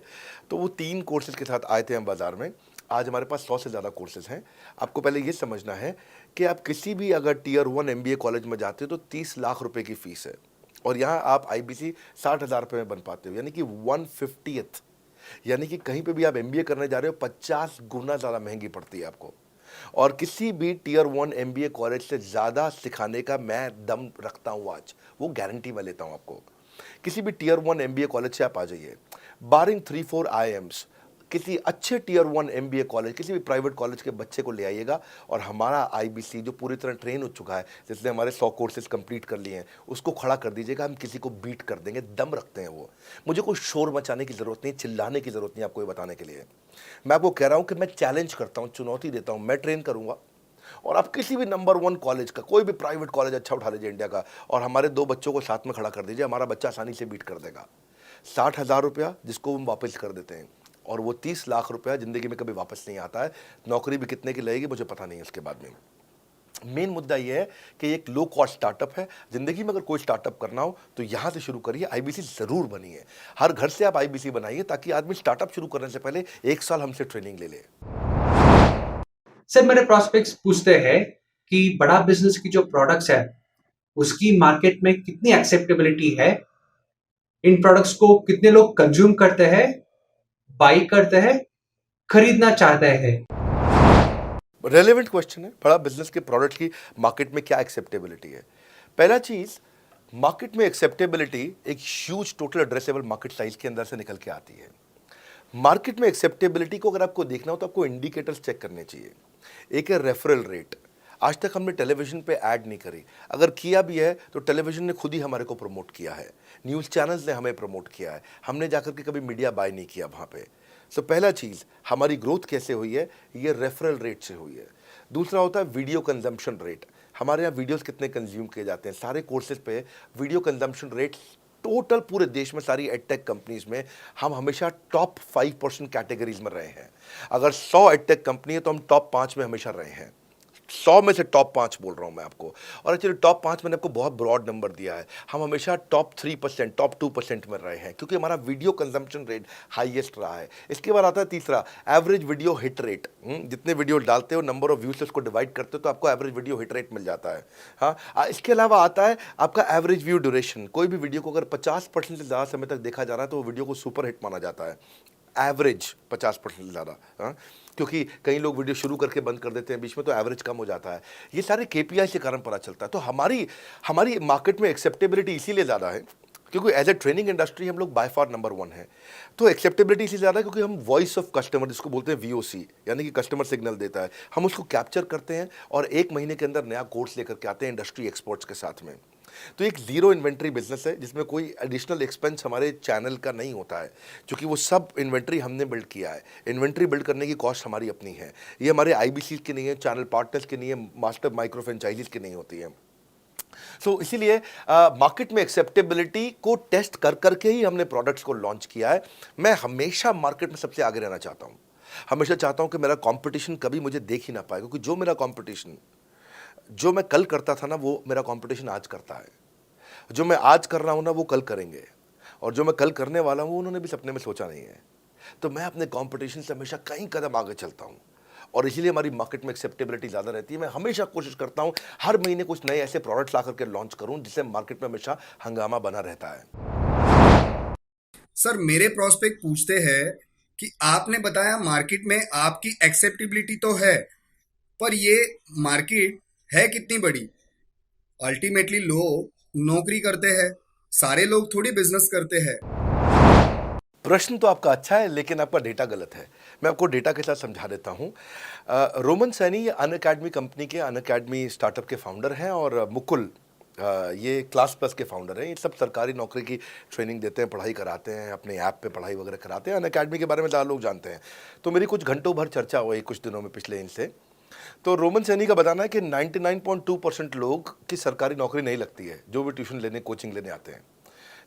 तो वो 3 कोर्सेज के साथ आए थे हम बाज़ार में। आज हमारे पास 100 से ज़्यादा कोर्सेज हैं। आपको पहले ये समझना है कि आप किसी भी अगर टियर 1 MBA कॉलेज में जाते हो तो 30 लाख रुपए की फ़ीस है, और यहाँ आप IBC 60,000 रुपये में बन पाते हो, यानी कि 1/50th। यानी कि कहीं पे भी आप MBA करने जा रहे हो 50 गुना ज़्यादा महंगी पड़ती है आपको। और किसी भी टियर 1 MBA कॉलेज से ज़्यादा सिखाने का मैं दम रखता हूँ आज, वो गारंटी मैं लेता हूँ आपको। किसी भी टियर 1 MBA कॉलेज से आप आ जाइए, बारिंग 3-4 IIMs, किसी अच्छे टियर 1 MBA कॉलेज, किसी भी प्राइवेट कॉलेज के बच्चे को ले आइएगा, और हमारा IBC जो पूरी तरह ट्रेन हो चुका है, जिसने हमारे 100 कोर्सेज कंप्लीट कर लिए हैं, उसको खड़ा कर दीजिएगा, हम किसी को बीट कर देंगे। दम रखते हैं वो। मुझे कोई शोर मचाने की ज़रूरत नहीं, चिल्लाने की ज़रूरत नहीं आपको ये बताने के लिए। मैं आपको कह रहा हूँ कि मैं चैलेंज करता हूँ, चुनौती देता हूँ, मैं ट्रेन करूँगा, और आप किसी भी नंबर 1 कॉलेज का, कोई भी प्राइवेट कॉलेज अच्छा उठा लीजिए इंडिया का, और हमारे 2 बच्चों को साथ में खड़ा कर दीजिए, हमारा बच्चा आसानी से बीट कर देगा। 60,000 रुपया जिसको हम वापस कर देते हैं, और वो 30 लाख रुपया ज़िंदगी में कभी वापस नहीं आता है। नौकरी भी कितने की लगेगी मुझे पता नहीं है उसके बाद में। मेन मुद्दा ये है कि एक लो कॉस्ट स्टार्टअप है। ज़िंदगी में अगर कोई स्टार्टअप करना हो तो यहाँ से शुरू करिए, IBC ज़रूर बनिए। हर घर से आप IBC बनाइए, ताकि आदमी स्टार्टअप शुरू करने से पहले 1 साल हमसे ट्रेनिंग ले ले। सर, मेरे प्रोस्पेक्ट्स पूछते हैं कि बड़ा बिजनेस की जो प्रोडक्ट्स है उसकी मार्केट में कितनी एक्सेप्टेबिलिटी है, इन प्रोडक्ट्स को कितने लोग कंज्यूम करते हैं, बाई करते हैं, खरीदना चाहते हैं। रेलेवेंट क्वेश्चन है। बड़ा बिजनेस के प्रोडक्ट की मार्केट में क्या एक्सेप्टेबिलिटी है? पहला चीज़, मार्केट में एक्सेप्टेबिलिटी एक huge total addressable market size के अंदर से निकल के आती है। मार्केट में एक्सेप्टेबिलिटी को अगर आपको देखना हो तो आपको इंडिकेटर्स चेक करने चाहिए। एक है रेफरल रेट। आज तक हमने टेलीविजन पे ऐड नहीं करी, अगर किया भी है तो टेलीविजन ने खुद ही हमारे को प्रमोट किया है, न्यूज़ चैनल्स ने हमें प्रमोट किया है, हमने जाकर के कभी मीडिया बाय नहीं किया वहाँ पे। सो पहला चीज़, हमारी ग्रोथ कैसे हुई है, ये रेफरल रेट से हुई है। दूसरा होता है वीडियो कंजम्पशन रेट। हमारे यहाँ वीडियोस कितने कंज्यूम किए जाते हैं, सारे कोर्सेज पे वीडियो कंजम्पशन रेट टोटल पूरे देश में सारी एडटेक कंपनीज में हम हमेशा टॉप 5% कैटेगरीज में रहे हैं। अगर 100 एडटेक कंपनी है तो हम टॉप 5 में हमेशा रहे हैं। 100 में से टॉप 5 बोल रहा हूं मैं आपको, और एक्चुअली टॉप 5 मैंने आपको बहुत ब्रॉड नंबर दिया है। हम हमेशा टॉप 3%, टॉप 2% में रहे हैं, क्योंकि हमारा वीडियो कंजम्पशन रेट हाईएस्ट रहा है। इसके बाद आता है तीसरा, एवरेज वीडियो हिट रेट। जितने वीडियो डालते हो, नंबर ऑफ व्यूज से उसको डिवाइड करते हो तो आपको एवरेज वीडियो हिट रेट मिल जाता है। हाँ, इसके अलावा आता है आपका एवरेज व्यू ड्यूरेशन। कोई भी वीडियो को अगर 50% से ज़्यादा समय तक देखा जा रहा है तो वो वीडियो को सुपर हिट माना जाता है। एवरेज 50% से ज़्यादा, क्योंकि कई लोग वीडियो शुरू करके बंद कर देते हैं बीच में, तो एवरेज कम हो जाता है। ये सारे KPI के कारण पता चलता है। तो हमारी मार्केट में एक्सेप्टेबिलिटी इसीलिए ज़्यादा है क्योंकि एज ए ट्रेनिंग इंडस्ट्री हम लोग बाय फार नंबर 1 है। तो एक्सेप्टेबिलिटी इसी ज़्यादा है क्योंकि हम वॉइस ऑफ कस्टमर, जिसको बोलते हैं VOC, यानी कि कस्टमर सिग्नल देता है, हम उसको कैप्चर करते हैं और 1 महीने के अंदर नया कोर्स लेकर के आते हैं इंडस्ट्री एक्सपर्ट्स के साथ में। तो एक जीरो इन्वेंट्री बिजनेस है जिसमें कोई एडिशनल एक्सपेंस हमारे चैनल का नहीं होता है, क्योंकि वो सब इन्वेंट्री हमने बिल्ड किया है। इन्वेंट्री बिल्ड करने की कॉस्ट हमारी अपनी है। ये हमारे IBC की नहीं है, चैनल पार्टनर्स की नहीं है, मास्टर माइक्रो फ्रेंचाइजीज की नहीं होती है। सो इसीलिए मार्केट में एक्सेप्टेबिलिटी को टेस्ट कर करके ही हमने प्रोडक्ट्स को लॉन्च किया है। मैं हमेशा मार्केट में सबसे आगे रहना चाहता हूँ। हमेशा चाहता हूँ कि मेरा कंपटीशन कभी मुझे देख ही ना पाए, क्योंकि जो मैं कल करता था ना, वो मेरा कंपटीशन आज करता है। जो मैं आज कर रहा हूँ ना, वो कल करेंगे, और जो मैं कल करने वाला हूँ उन्होंने भी सपने में सोचा नहीं है। तो मैं अपने कंपटीशन से हमेशा कई कदम आगे चलता हूँ, और इसीलिए हमारी मार्केट में एक्सेप्टेबिलिटी ज़्यादा रहती है। मैं हमेशा कोशिश करता हूँ हर महीने कुछ नए ऐसे प्रोडक्ट्स ला करके लॉन्च करूँ जिससे मार्केट में हमेशा हंगामा बना रहता है। सर, मेरे प्रोस्पेक्ट पूछते हैं कि आपने बताया मार्केट में आपकी एक्सेप्टेबिलिटी तो है, पर ये मार्केट है कितनी बड़ी? अल्टीमेटली लोग नौकरी करते हैं, सारे लोग थोड़ी बिजनेस करते हैं। प्रश्न तो आपका अच्छा है, लेकिन आपका डेटा गलत है। मैं आपको डेटा के साथ समझा देता हूँ। रोमन सैनी अनअकैडमी कंपनी के, अनअकैडमी स्टार्टअप के फाउंडर हैं, और मुकुल ये क्लास प्लस के फाउंडर हैं। ये सब सरकारी नौकरी की ट्रेनिंग देते हैं, पढ़ाई कराते हैं, अपने ऐप पे पढ़ाई वगैरह कराते हैं। अनअकैडमी के बारे में ज़्यादा लोग जानते हैं। तो मेरी कुछ घंटों भर चर्चा हुई कुछ दिनों में पिछले इनसे। तो रोमन सैनी का बताना है कि 99.2% लोग की सरकारी नौकरी नहीं लगती है, जो भी ट्यूशन लेने, कोचिंग लेने आते हैं।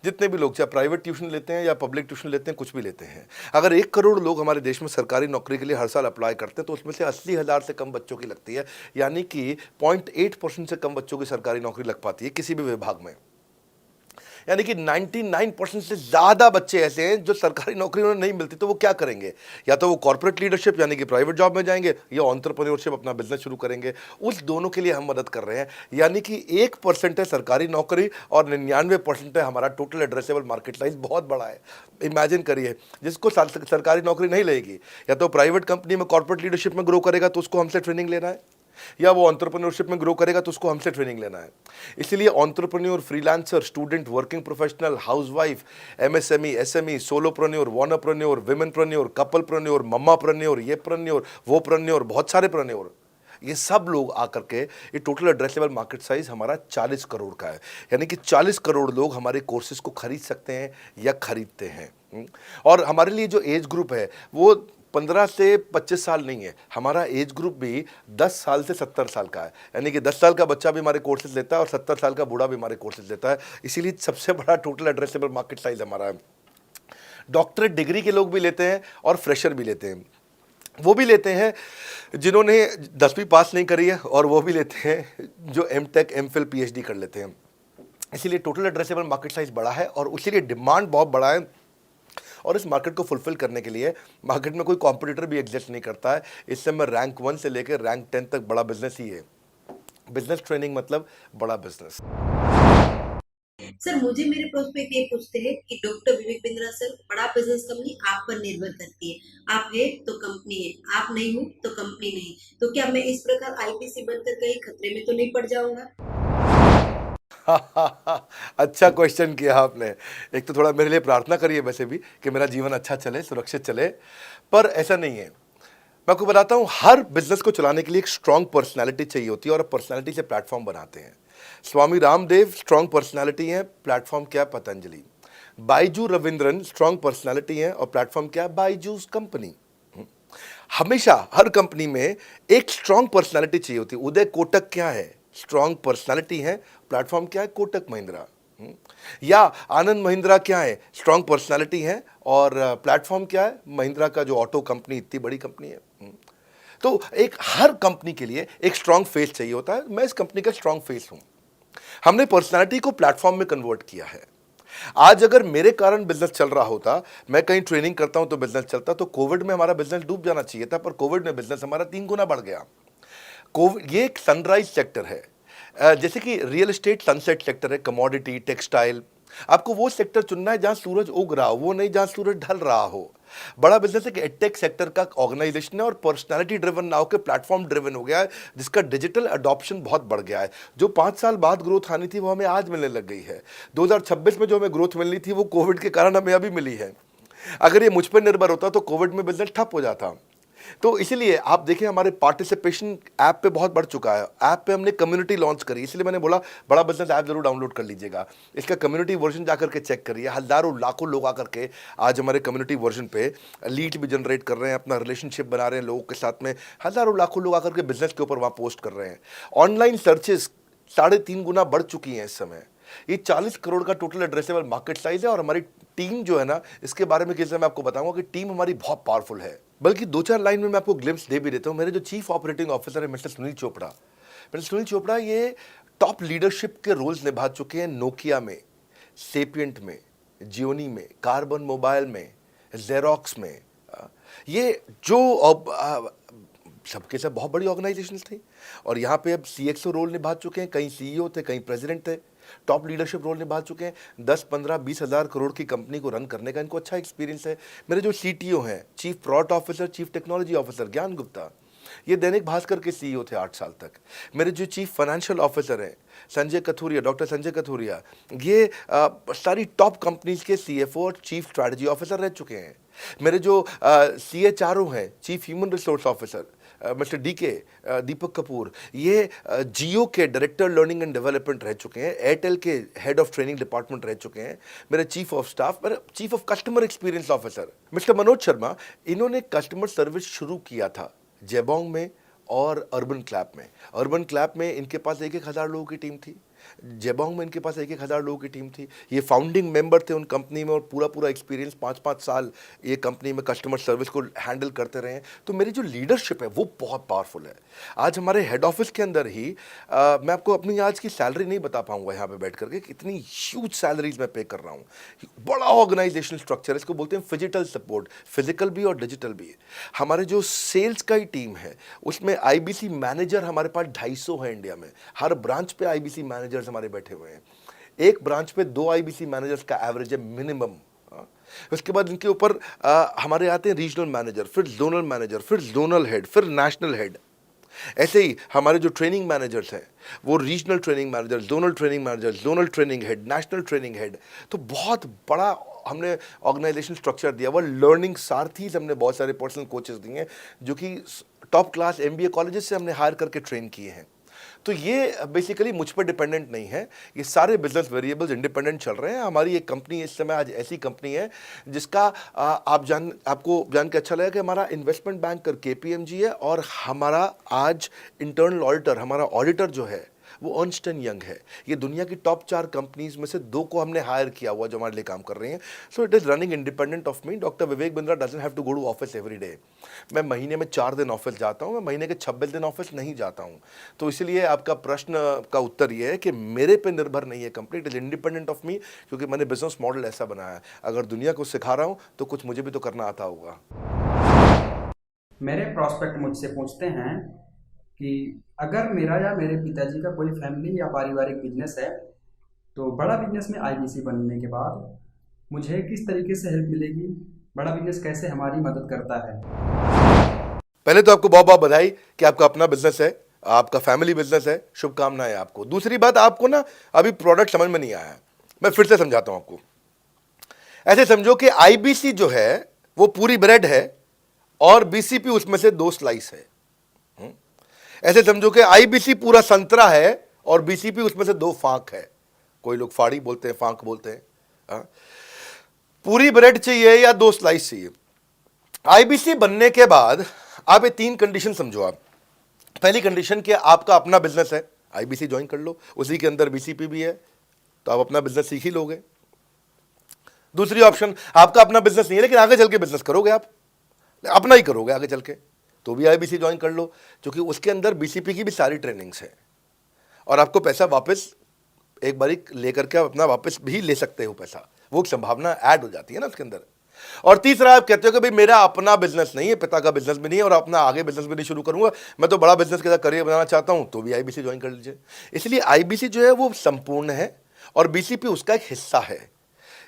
जितने भी लोग चाहे प्राइवेट ट्यूशन लेते हैं या पब्लिक ट्यूशन लेते हैं, कुछ भी लेते हैं, अगर 1 करोड़ लोग हमारे देश में सरकारी नौकरी के लिए हर साल अप्लाई करते हैं तो उसमें से 80,000 से कम बच्चों की लगती है, यानी कि 0.8% से कम बच्चों की सरकारी नौकरी लग पाती है किसी भी विभाग में। यानी कि 99% से ज़्यादा बच्चे ऐसे हैं जो सरकारी नौकरी उन्हें नहीं मिलती, तो वो क्या करेंगे? या तो वो कॉर्पोरेट लीडरशिप यानी कि प्राइवेट जॉब में जाएंगे या एंटरप्रेन्योरशिप अपना बिजनेस शुरू करेंगे। उस दोनों के लिए हम मदद कर रहे हैं, यानी कि 1% है सरकारी नौकरी और 99% है हमारा टोटल एड्रेसेबल मार्केट साइज। बहुत बड़ा है। इमेजिन करिए, जिसको सरकारी नौकरी नहीं लगेगी, या तो प्राइवेट कंपनी में कॉर्पोरेट लीडरशिप में ग्रो करेगा तो उसको हमसे ट्रेनिंग लेना है, या वो एंटरप्रेन्योरशिप में ग्रो करेगा तो उसको हमसे ट्रेनिंग लेना है। इसलिए entrepreneur, freelancer, student, working professional, housewife, MSME, SME, solopreneur, wannapreneur, womenpreneur, couplepreneur, mummapreneur, ये प्रेन्योर, वो प्रेन्योर, बहुत सारे प्रेन्योर, ये सब लोग आकर के ये टोटल एड्रेसेबल मार्केट साइज हमारा 40 करोड़ का है। यानी कि 40 करोड़ लोग हमारे कोर्सेज को खरीद सकते हैं या खरीदते हैं। और हमारे लिए जो एज ग्रुप है वो 15 से 25 साल नहीं है, हमारा एज ग्रुप भी 10 साल से 70 साल का है। यानी कि 10 साल का बच्चा भी हमारे कोर्सेज लेता है और 70 साल का बूढ़ा भी हमारे कोर्सेज लेता है। इसीलिए सबसे बड़ा टोटल एड्रेसेबल मार्केट साइज हमारा है। डॉक्टरेट डिग्री के लोग भी लेते हैं और फ्रेशर भी लेते हैं। वो भी लेते हैं जिन्होंने 10वीं पास नहीं करी है, और वो भी लेते हैं जो एमटेक, एमफिल, पीएचडी कर लेते हैं। इसीलिए टोटल एड्रेसेबल मार्केट साइज बड़ा है और उसीलिए डिमांड बहुत बड़ा है। और इस मार्केट को फुलफिल करने के लिए मार्केट में कोई कॉम्पिटिटर भी एग्जिस्ट नहीं करता है। इस समय रैंक 1 से लेकर रैंक 10 तक बड़ा बिजनेस ही है। बिजनेस ट्रेनिंग मतलब बड़ा बिजनेस। सर, मुझे मेरे प्रोस्पेक्ट ये पूछते हैं कि डॉक्टर विवेक बिंद्रा सर, बड़ा बिजनेस कंपनी आप पर निर्भर करती है। आप है तो कंपनी है, आप नहीं हो तो कंपनी नहीं। तो क्या मैं इस प्रकार आईपीसी बनकर कहीं खतरे में तो नहीं पड़ जाऊंगा? अच्छा क्वेश्चन किया आपने। एक तो थोड़ा मेरे लिए प्रार्थना करिए वैसे भी कि मेरा जीवन अच्छा चले, सुरक्षित चले, पर ऐसा नहीं है। मैं आपको बताता हूँ, हर बिजनेस को चलाने के लिए एक स्ट्रांग पर्सनालिटी चाहिए होती है और पर्सनालिटी से प्लेटफॉर्म बनाते हैं। स्वामी रामदेव स्ट्रांग पर्सनालिटी है, प्लेटफॉर्म क्या है? पतंजलि। बाइजू रविंद्रन स्ट्रांग पर्सनालिटी है और प्लेटफॉर्म क्या है? बाइजूस कंपनी। हमेशा हर कंपनी में एक स्ट्रांग पर्सनालिटी चाहिए होती है। उदय कोटक क्या है? स्ट्रांग पर्सनालिटी है, प्लेटफॉर्म क्या है? कोटक महिंद्रा। या आनंद महिंद्रा क्या है? स्ट्रांग पर्सनालिटी है और प्लेटफॉर्म क्या है? महिंद्रा का जो ऑटो कंपनी, इतनी बड़ी कंपनी है। तो एक हर कंपनी के लिए एक स्ट्रांग फेस चाहिए होता है। मैं इस कंपनी का स्ट्रांग फेस हूं। हमने पर्सनालिटी को प्लेटफॉर्म में कन्वर्ट किया है। आज अगर मेरे कारण बिजनेस चल रहा होता, मैं कहीं ट्रेनिंग करता हूं तो बिजनेस चलता, तो कोविड में हमारा बिजनेस डूब जाना चाहिए था, पर कोविड में बिजनेस हमारा 3 गुना बढ़ गया। कोविड ये एक सनराइज सेक्टर है, जैसे कि रियल एस्टेट सनसेट सेक्टर है, कमोडिटी, टेक्सटाइल। आपको वो सेक्टर चुनना है जहां सूरज उग रहा हो, वो नहीं जहां सूरज ढल रहा हो। बड़ा बिजनेस एक एडटेक सेक्टर का ऑर्गेनाइजेशन है और पर्सनालिटी ड्रिवन ना होकर प्लेटफॉर्म ड्रिवन हो गया है, जिसका डिजिटल अडॉप्शन बहुत बढ़ गया है। जो 5 साल बाद ग्रोथ आनी थी वो हमें आज मिलने लग गई है। 2026 में जो हमें ग्रोथ मिलनी थी वो कोविड के कारण हमें अभी मिली है। अगर ये मुझ पर निर्भर होता तो कोविड में बिजनेस ठप हो जाता। तो इसीलिए आप देखिए, हमारे पार्टिसिपेशन ऐप पे बहुत बढ़ चुका है। ऐप पे हमने कम्युनिटी लॉन्च करी, इसलिए मैंने बोला बड़ा बिजनेस ऐप जरूर डाउनलोड कर लीजिएगा। इसका कम्युनिटी वर्जन जाकर के चेक करिए। हजारों लाखों लोग आकर के आज हमारे कम्युनिटी वर्जन पे लीड भी जनरेट कर रहे हैं, अपना रिलेशनशिप बना रहे हैं लोगों के साथ में। हजारों लाखों लोग आकर के बिजनेस के ऊपर वहाँ पोस्ट कर रहे हैं। ऑनलाइन सर्चेस 3.5 गुना बढ़ चुकी हैं इस समय। ये 40 करोड़ का टोटल एड्रेसेबल मार्केट साइज है और हमारी टीम जो है ना, इसके बारे में किसी मैं आपको बताऊंगा कि टीम हमारी बहुत पावरफुल है। बल्कि 2-4 लाइन में मैं आपको ग्लिम्स दे भी देता हूं। मेरे जो चीफ ऑपरेटिंग ऑफिसर है मिस्टर सुनील चोपड़ा, ये टॉप लीडरशिप के रोल्स निभा चुके हैं नोकिया में, सेपियंट में, जियोनी में, कार्बन मोबाइल में, जेरोक्स में। ये जो सबके सब बहुत बड़ी ऑर्गेनाइजेशंस थी और यहाँ पे अब CXO रोल निभा चुके हैं, कहीं CEO थे, कहीं प्रेसिडेंट थे, टॉप लीडरशिप रोल निभा चुके हैं। 10, 15, 20 हज़ार करोड़ की कंपनी को रन करने का इनको अच्छा एक्सपीरियंस है। मेरे जो CTO हैं, chief product officer, chief technology officer ज्ञान गुप्ता, ये दैनिक भास्कर के CEO थे 8 साल तक। मेरे जो चीफ फाइनेंशियल ऑफिसर हैं संजय कथुरिया, डॉक्टर संजय कथुरिया, ये सारी टॉप कंपनीज के CFO और चीफ स्ट्रैटेजी ऑफिसर रह चुके हैं। मेरे जो CHRO हैं, chief human resource officer mister DK Deepak Kapoor, ये जियो के डायरेक्टर लर्निंग एंड डेवलपमेंट रह चुके हैं, एयरटेल के हेड ऑफ ट्रेनिंग डिपार्टमेंट रह चुके हैं। मेरे चीफ ऑफ स्टाफ, मेरे chief of customer experience officer mister Manoj Sharma, इन्होंने कस्टमर सर्विस शुरू किया था जेबोंग में और अर्बन क्लैप में। अर्बन क्लैप में इनके पास 1-1 हज़ार लोगों की टीम थी। जेबोंग में इनके पास 1,000 लोगों की टीम थी। ये फाउंडिंग मेंबर थे उन कंपनी में और पूरा एक्सपीरियंस 5-5 साल ये कंपनी में कस्टमर सर्विस को हैंडल करते रहे हैं। तो मेरी जो लीडरशिप है वो बहुत पावरफुल है। आज हमारे हेड ऑफिस के अंदर ही मैं आपको अपनी आज की सैलरी नहीं बता पाऊंगा यहाँ पे बैठ करके, कितनी ह्यूज सैलरीज मैं पे कर रहा हूँ। बड़ा ऑर्गेनाइजेशनल स्ट्रक्चर, इसको बोलते हैं फिजिटल सपोर्ट, फिजिकल भी और डिजिटल भी। हमारे जो सेल्स का ही टीम है उसमें आईबीसी मैनेजर हमारे पास 250 है इंडिया में। हर ब्रांच पे आईबीसी मैनेजर्स हमारे बैठे हुए हैं। एक ब्रांच पे 2 आईबीसी मैनेजर्स का एवरेज है मिनिमम। उसके बाद इनके ऊपर हमारे आते हैं रीजनल मैनेजर, फिर जोनल मैनेजर, फिर जोनल हेड, फिर नेशनल हेड। ऐसे ही हमारे जो ट्रेनिंग मैनेजर्स हैं वो regional training manager, zonal training manager, zonal training head, national training head. तो बहुत बड़ा हमने ऑर्गेनाइजेशन स्ट्रक्चर दिया हुआ। लर्निंग सारथीज हमने बहुत सारे पर्सनल कोचेस दिए हैं जो कि टॉप क्लास एमबीए कॉलेजेस से हमने हायर करके ट्रेन किए हैं। तो ये बेसिकली मुझ पर डिपेंडेंट नहीं है, ये सारे बिजनेस वेरिएबल्स इंडिपेंडेंट चल रहे हैं। हमारी एक कंपनी इस समय आज ऐसी कंपनी है जिसका आपको जान के अच्छा लगेगा कि हमारा इन्वेस्टमेंट बैंकर केपीएमजी है और हमारा आज इंटरनल ऑडिटर, हमारा ऑडिटर जो है वो अर्न्स्ट एंड यंग है। ये दुनिया की टॉप 4 कंपनीज में से 2 को हमने हायर किया हुआ जो हमारे लिए काम कर रही हैं। So it is running independent of me. Doctor Vivek Bindra doesn't have to go to office every day. मैं महीने में 4 दिन ऑफिस जाता हूँ, मैं महीने के 26 दिन ऑफिस नहीं जाता हूँ। तो इसलिए आपका प्रश्न का उत्तर ये है कि मेरे पे निर्भर नहीं है company, it is independent of मी, क्योंकि मैंने बिजनेस मॉडल ऐसा बनाया है। अगर दुनिया को सिखा रहा हूँ तो कुछ मुझे भी तो करना आता होगा। मेरे प्रॉस्पेक्ट मुझसे पूछते हैं कि अगर मेरा या मेरे पिताजी का कोई फैमिली या पारिवारिक बिजनेस है तो बड़ा बिजनेस में आईबीसी बनने के बाद मुझे किस तरीके से हेल्प मिलेगी, बड़ा बिजनेस कैसे हमारी मदद करता है। पहले तो आपको बहुत बहुत बधाई कि आपका अपना बिजनेस है, आपका फैमिली बिजनेस है, शुभकामनाएं आपको। दूसरी बात, आपको ना अभी प्रोडक्ट समझ में नहीं आया है, मैं फिर से समझाता हूं आपको। ऐसे समझो कि आईबीसी जो है वो पूरी ब्रेड है और बीसीपी उसमें से 2 स्लाइस है। ऐसे समझो कि आईबीसी पूरा संतरा है और बीसीपी उसमें से 2 फांक है। कोई लोग फाड़ी बोलते हैं, फांक बोलते हैं। पूरी ब्रेड चाहिए या 2 स्लाइस चाहिए। आईबीसी बनने के बाद आप ये 3 कंडीशन समझो। आप पहली कंडीशन कि आपका अपना बिजनेस है, आईबीसी ज्वाइन कर लो, उसी के अंदर बीसीपी भी है, तो आप अपना बिजनेस सीख ही लोगे। दूसरी ऑप्शन, आपका अपना बिजनेस नहीं है लेकिन आगे चल के बिजनेस करोगे, आप अपना ही करोगे आगे चल के, तो भी आईबीसी ज्वाइन कर लो, क्योंकि उसके अंदर बीसीपी की भी सारी ट्रेनिंग्स है और आपको पैसा वापस एक बारी लेकर के आप अपना वापस भी ले सकते हो पैसा, वो संभावना ऐड हो जाती है ना उसके अंदर। और तीसरा, आप कहते हो कि भाई मेरा अपना बिजनेस नहीं है, पिता का बिजनेस भी नहीं है और अपना आगे बिजनेस भी नहीं शुरू करूंगा, मैं तो बड़ा बिजनेस के साथ करियर बनाना चाहता हूं, तो भी आईबीसी ज्वाइन कर लीजिए। इसलिए आईबीसी जो है वो संपूर्ण है और बीसीपी उसका एक हिस्सा है।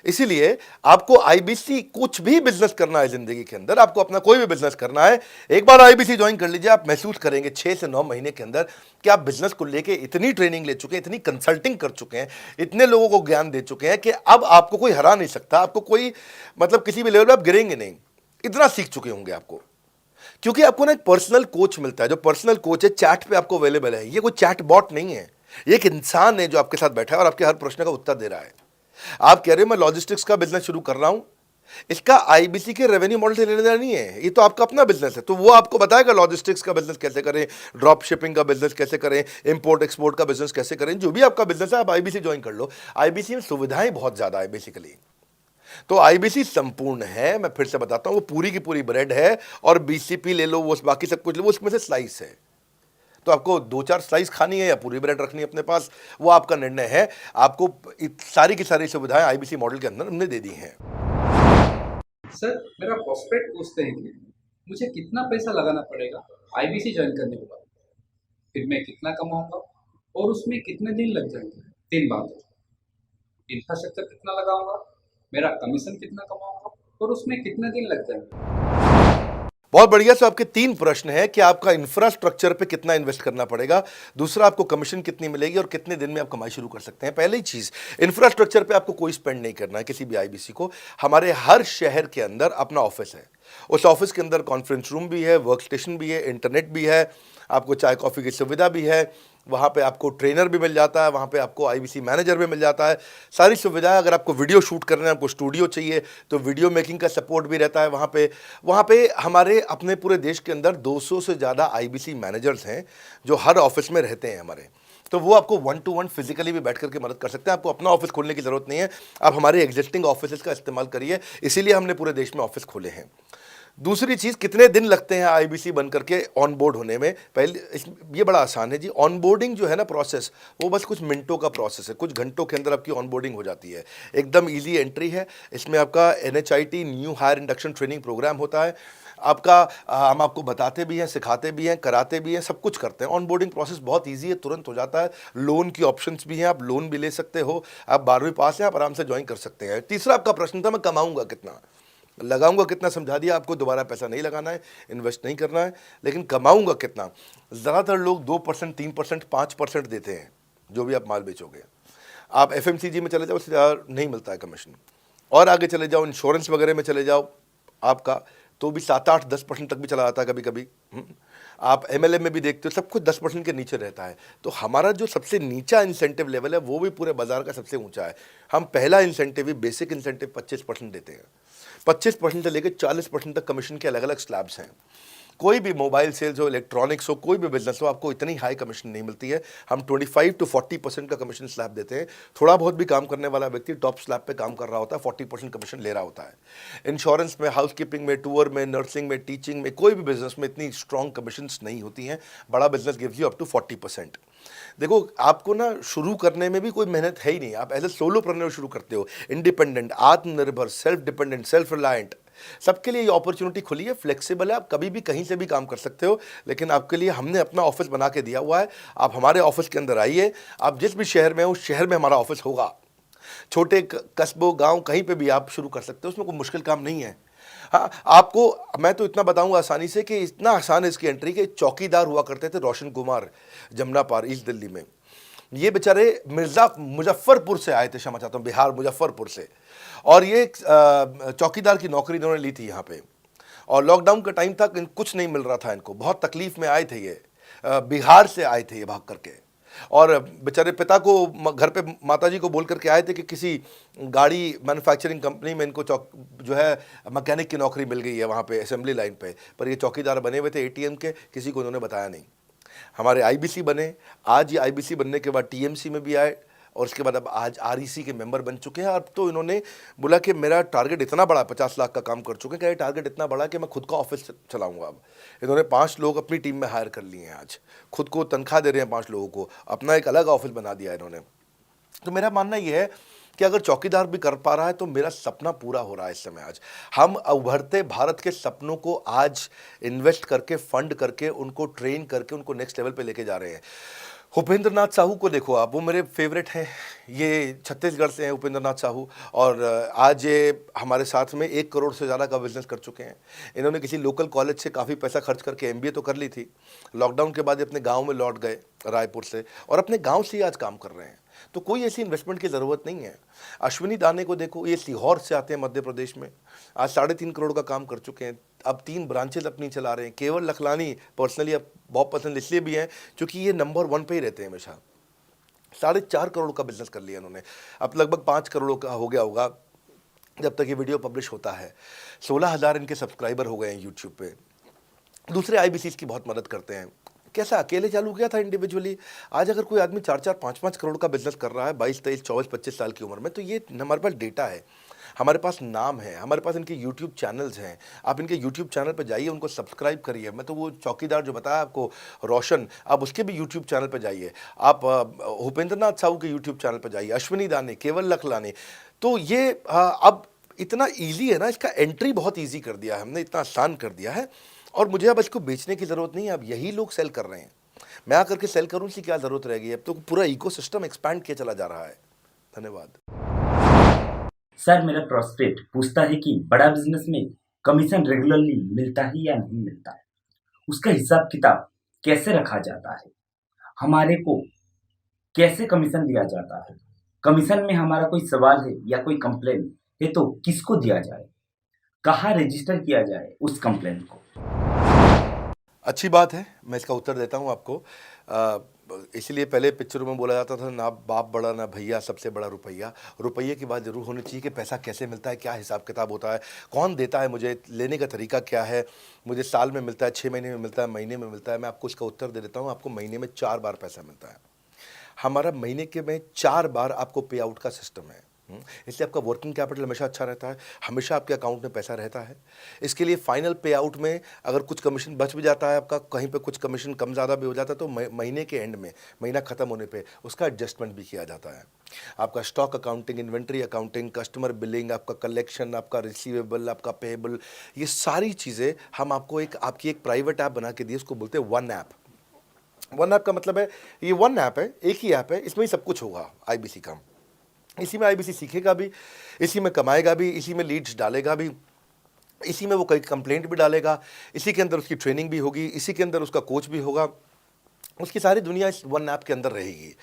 इसीलिए आपको आईबीसी, कुछ भी बिजनेस करना है जिंदगी के अंदर, आपको अपना कोई भी बिजनेस करना है, एक बार आईबीसी ज्वाइन कर लीजिए। आप महसूस करेंगे 6 से 9 महीने के अंदर कि आप बिजनेस को लेके इतनी ट्रेनिंग ले चुके हैं, इतनी कंसल्टिंग कर चुके हैं, इतने लोगों को ज्ञान दे चुके हैं कि अब आपको कोई हरा नहीं सकता, आपको कोई मतलब किसी भी लेवल पर आप गिरेंगे नहीं, इतना सीख चुके होंगे आपको। क्योंकि आपको ना एक पर्सनल कोच मिलता है, जो पर्सनल कोच है चैट पे आपको अवेलेबल है। ये कोई चैट बॉट नहीं है, ये एक इंसान है जो आपके साथ बैठा है और आपके हर प्रश्न का उत्तर दे रहा है। आप कह रहे हो मैं लॉजिस्टिक्स का बिजनेस शुरू कर रहा हूं, इसका आईबीसी के रेवेन्यू मॉडल से लेने देना नहीं है, ये तो आपका अपना बिजनेस है, तो वो आपको बताएगा लॉजिस्टिक्स का बिजनेस कैसे करें, ड्रॉप शिपिंग का बिजनेस कैसे करें, इंपोर्ट एक्सपोर्ट का बिजनेस कैसे करें, जो भी आपका बिजनेस है आप आईबीसी ज्वाइन कर लो। आईबीसी में सुविधाएं बहुत ज्यादा है बेसिकली, तो आईबीसी संपूर्ण है। मैं फिर से बताता हूं, वो पूरी की पूरी ब्रेड है और बीसीपी ले लो, वो बाकी सब कुछ ले लो, उसमें से स्लाइस है। तो आपको 2-4 स्लाइस खानी है या पूरी ब्रेड रखनी है अपने पास, वो आपका निर्णय है। आपको सारी की सारी सुविधाएं आईबीसी मॉडल के अंदर हमने दे दी हैं। सर, मेरा प्रॉस्पेक्ट पूछते हैं कि मुझे कितना पैसा लगाना पड़ेगा आईबीसी ज्वाइन करने के बाद, फिर मैं कितना कमाऊंगा और उसमें कितने दिन लग जाएंगे। 3 बात, इंफ्रास्ट्रक्चर कितना लगाऊंगा, मेरा कमीशन कितना कमाऊंगा और उसमें कितने दिन लग जाएंगे। बहुत बढ़िया। सो आपके 3 प्रश्न हैं कि आपका इंफ्रास्ट्रक्चर पे कितना इन्वेस्ट करना पड़ेगा, दूसरा आपको कमीशन कितनी मिलेगी और कितने दिन में आप कमाई शुरू कर सकते हैं। पहली चीज, इंफ्रास्ट्रक्चर पे आपको कोई स्पेंड नहीं करना है किसी भी आईबीसी को। हमारे हर शहर के अंदर अपना ऑफिस है, उस ऑफिस के अंदर कॉन्फ्रेंस रूम भी है, वर्क स्टेशन भी है, इंटरनेट भी है, आपको चाय कॉफ़ी की सुविधा भी है, वहाँ पे आपको ट्रेनर भी मिल जाता है, वहाँ पे आपको आईबीसी मैनेजर भी मिल जाता है, सारी सुविधाएं। अगर आपको वीडियो शूट करना है, आपको स्टूडियो चाहिए तो वीडियो मेकिंग का सपोर्ट भी रहता है वहाँ पे हमारे अपने पूरे देश के अंदर 200 से ज़्यादा आईबीसी मैनेजर्स हैं जो हर ऑफिस में रहते हैं हमारे। तो वो आपको 1-to-1 फिजिकली भी बैठ करके मदद कर सकते हैं। आपको अपना ऑफिस खोलने की ज़रूरत नहीं है, आप हमारे एग्जिस्टिंग ऑफिस का इस्तेमाल करिए, इसीलिए हमने पूरे देश में ऑफिस खोले हैं। दूसरी चीज़, कितने दिन लगते हैं आईबीसी बन करके ऑन बोर्ड होने में? पहले ये बड़ा आसान है जी। ऑन बोर्डिंग जो है ना प्रोसेस, वो बस कुछ मिनटों का प्रोसेस है, कुछ घंटों के अंदर आपकी ऑन बोर्डिंग हो जाती है। एकदम ईजी एंट्री है। इसमें आपका NHIT new hire induction training program होता है। आपका हम आपको बताते भी हैं, सिखाते भी हैं, कराते भी हैं, सब कुछ करते हैं। ऑन बोर्डिंग प्रोसेस बहुत ईजी है, तुरंत हो जाता है। लोन की ऑप्शंस भी हैं, आप लोन भी ले सकते हो। आप 12वीं पास हैं, आप आराम से ज्वाइन कर सकते हैं। तीसरा आपका प्रश्न था, मैं कमाऊंगा कितना, लगाऊंगा कितना, समझा दिया आपको। दोबारा पैसा नहीं लगाना है, इन्वेस्ट नहीं करना है, लेकिन कमाऊंगा कितना। ज़्यादातर लोग 2%, 3%, 5% देते हैं जो भी आप माल बेचोगे। आप FMCG में चले जाओ, उससे ज़्यादा नहीं मिलता है कमीशन। और आगे चले जाओ, इंश्योरेंस वगैरह में चले जाओ आपका, तो भी 7, 8, 10% तक भी चला जाता है कभी कभी। आप MLM में भी देखते हो, सब कुछ 10% के नीचे रहता है। तो हमारा जो सबसे नीचा इंसेंटिव लेवल है वो भी पूरे बाजार का सबसे ऊंचा है। हम पहला इंसेंटिव भी, बेसिक इंसेंटिव 25% देते हैं। 25% से लेकर 40% तक कमीशन के अलग अलग स्लैब्स हैं। कोई भी मोबाइल सेल्स हो, इलेक्ट्रॉनिक्स हो, कोई भी बिजनेस हो, आपको इतनी हाई कमीशन नहीं मिलती है। हम 25 to 40% का कमीशन स्लैब देते हैं। थोड़ा बहुत भी काम करने वाला व्यक्ति टॉप स्लैब पे काम कर रहा होता है, 40% कमीशन ले रहा होता है। इंश्योरेंस में, हाउसकीपिंग में, टूर में, नर्सिंग में, टीचिंग में, कोई भी बिजनेस में इतनी स्ट्रॉन्ग कमीशंस नहीं होती हैं। बड़ा business gives you up to 40%। देखो, आपको ना शुरू करने में भी कोई मेहनत है ही नहीं। आप एज ए सोलोप्रेन्योर शुरू करते हो, इंडिपेंडेंट, आत्मनिर्भर, सेल्फ डिपेंडेंट, सेल्फ रिलायंट, सबके लिए ये अपॉर्चुनिटी खुली है। फ्लेक्सिबल है, आप कभी भी कहीं से भी काम कर सकते हो। लेकिन आपके लिए हमने अपना ऑफिस बना के दिया हुआ है। आप हमारे ऑफिस के अंदर आइए, आप जिस भी शहर में हो, उस शहर में हमारा ऑफिस होगा। छोटे कस्बों, गांव, कहीं पे भी आप शुरू कर सकते हो, उसमें कोई मुश्किल काम नहीं है। हाँ, आपको मैं तो इतना बताऊंगा आसानी से कि इतना आसान है इसकी एंट्री कि चौकीदार हुआ करते थे रोशन कुमार, जमुना पार, ईस्ट दिल्ली में। ये बेचारे मुजफ्फरपुर से आए थे, क्षमा चाहता हूँ, बिहार मुजफ्फरपुर से। और ये चौकीदार की नौकरी इन्होंने ली थी यहाँ पे। और लॉकडाउन का टाइम था, कुछ नहीं मिल रहा था इनको, बहुत तकलीफ में आए थे ये। बिहार से आए थे ये भाग करके। और बेचारे पिता को घर पे माताजी को बोल करके आए थे कि किसी गाड़ी मैन्युफैक्चरिंग कंपनी में इनको जो है मैकेनिक की नौकरी मिल गई है वहाँ पे असेंबली लाइन पे। पर ये चौकीदार बने हुए थे ATM के, किसी को उन्होंने बताया नहीं। हमारे IBC बने, आज ये IBC बनने के बाद TMC में भी आए, और उसके बाद अब आज REC के मेंबर बन चुके हैं। अब तो इन्होंने बोला कि मेरा टारगेट इतना बड़ा, 50 लाख का काम कर चुके हैं, कि टारगेट इतना बड़ा कि मैं खुद का ऑफिस चलाऊंगा। अब इन्होंने 5 लोग अपनी टीम में हायर कर लिए हैं, आज खुद को तनख्वाह दे रहे हैं 5 लोगों को, अपना एक अलग ऑफिस बना दिया इन्होंने। तो मेरा मानना यह है कि अगर चौकीदार भी कर पा रहा है तो मेरा सपना पूरा हो रहा है इस समय। आज हम उभरते भारत के सपनों को आज इन्वेस्ट करके, फंड करके, उनको ट्रेन करके, उनको नेक्स्ट लेवल पे लेके जा रहे हैं। उपेंद्र नाथ साहू को देखो आप, वो मेरे फेवरेट हैं। ये छत्तीसगढ़ से हैं उपेंद्र नाथ साहू, और आज ये हमारे साथ में 1 करोड़ से ज़्यादा का बिजनेस कर चुके हैं। इन्होंने किसी लोकल कॉलेज से काफ़ी पैसा खर्च करके MBA तो कर ली थी। लॉकडाउन के बाद ये अपने गांव में लौट गए रायपुर से, और अपने गांव से ही आज काम कर रहे हैं। तो कोई ऐसी इन्वेस्टमेंट की ज़रूरत नहीं है। अश्विनी दाने को देखो, ये सीहोर से आते हैं मध्य प्रदेश में, आज 3.5 करोड़ का काम कर चुके हैं। अब 3 ब्रांचेज अपनी चला रहे हैं। केवल लखलानी पर्सनली अब बहुत पसंद इसलिए भी हैं क्योंकि ये नंबर 1 पे ही रहते हैं हमेशा। 4.5 करोड़ का बिजनेस कर लिया इन्होंने। अब लगभग 5 करोड़ का हो गया होगा जब तक ये वीडियो पब्लिश होता है। 16,000 इनके सब्सक्राइबर हो गए हैं यूट्यूब पे। दूसरे IBCs की बहुत मदद करते हैं। कैसा अकेले चालू किया था इंडिविजुअली, आज अगर कोई आदमी 4-4, 5-5 करोड़ का बिजनेस कर रहा है 22, 23, 24, 25 साल की उम्र में, तो ये हमारे पास डेटा है, हमारे पास नाम है, हमारे पास इनके YouTube चैनल्स हैं। आप इनके YouTube चैनल पर जाइए, उनको सब्सक्राइब करिए। मैं तो वो चौकीदार जो बताया आपको रोशन, आप उसके भी YouTube चैनल पर जाइए। आप उपेंद्र नाथ साहू के YouTube चैनल पर जाइए, अश्विनी दाने, केवल लखलानी। तो ये अब इतना ईजी है ना, इसका एंट्री बहुत ईजी कर दिया है हमने, इतना आसान कर दिया है। और मुझे अब इसको बेचने की ज़रूरत नहीं है, अब यही लोग सेल कर रहे हैं। मैं आकर के सेल करूँ इसकी क्या ज़रूरत रहेगी? अब तो पूरा इकोसिस्टम एक्सपैंड किया चला जा रहा है। धन्यवाद। सर, मेरा प्रोस्पेक्ट पूछता है कि बड़ा बिजनेस में कमीशन रेगुलरली मिलता है या नहीं मिलता है, उसका हिसाब किताब कैसे रखा जाता है, हमारे को कैसे कमीशन दिया जाता है, कमीशन में हमारा कोई सवाल है या कोई कंप्लेन है तो किसको दिया जाए, कहाँ रजिस्टर किया जाए उस कंप्लेन को। अच्छी बात है, मैं इसका उत्तर देता हूँ आपको। इसलिए पहले पिक्चरों में बोला जाता था, ना बाप बड़ा ना भैया, सबसे बड़ा रुपया। रुपये की बात ज़रूर होनी चाहिए कि पैसा कैसे मिलता है, क्या हिसाब किताब होता है, कौन देता है, मुझे लेने का तरीका क्या है, मुझे साल में मिलता है, 6 महीने में मिलता है, महीने में मिलता है। मैं आपको इसका उत्तर दे देता हूँ। आपको महीने में 4 बार पैसा मिलता है। हमारा महीने के में 4 बार आपको पे आउट का सिस्टम है। इसलिए आपका वर्किंग कैपिटल हमेशा अच्छा रहता है, हमेशा आपके अकाउंट में पैसा रहता है। इसके लिए फाइनल पे आउट में अगर कुछ कमीशन बच भी जाता है आपका, कहीं पे कुछ कमीशन कम ज़्यादा भी हो जाता है, तो महीने के एंड में, महीना ख़त्म होने पे उसका एडजस्टमेंट भी किया जाता है। आपका stock accounting, inventory accounting, customer billing, आपका कलेक्शन, आपका रिसीवेबल, आपका पेएबल, ये सारी चीज़ें हम आपको आपकी एक प्राइवेट ऐप बना के दिए, उसको बोलते हैं वन ऐप। वन ऐप का मतलब है ये वन ऐप है, एक ही ऐप है, इसमें ही सब कुछ होगा आईबीसी का। इसी में आईबीसी सीखेगा भी, इसी में कमाएगा भी, इसी में लीड्स डालेगा भी, इसी में वो कई कंप्लेंट भी डालेगा, इसी के अंदर उसकी ट्रेनिंग भी होगी, इसी के अंदर उसका कोच भी होगा, उसकी सारी दुनिया इस वन ऐप के अंदर रहेगी।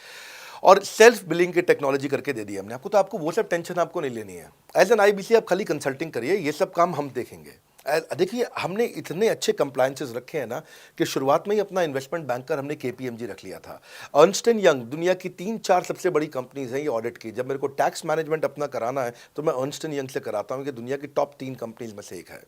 और सेल्फ बिलिंग की टेक्नोलॉजी करके दे दी हमने आपको, तो आपको वो सब टेंशन आपको नहीं लेनी है। एज एन आईबीसी आप खाली कंसल्टिंग करिए, ये सब काम हम देखेंगे। देखिए हमने इतने अच्छे कंप्लायंसेस रखे हैं ना कि शुरुआत में ही अपना इन्वेस्टमेंट बैंकर हमने केपीएमजी रख लिया था। अर्नस्ट एंड यंग दुनिया की 3-4 सबसे बड़ी कंपनीज हैं ये ऑडिट की। जब मेरे को टैक्स मैनेजमेंट अपना कराना है तो मैं अर्नस्ट एंड यंग से कराता हूँ, कि दुनिया की टॉप 3 कंपनीज में से एक है।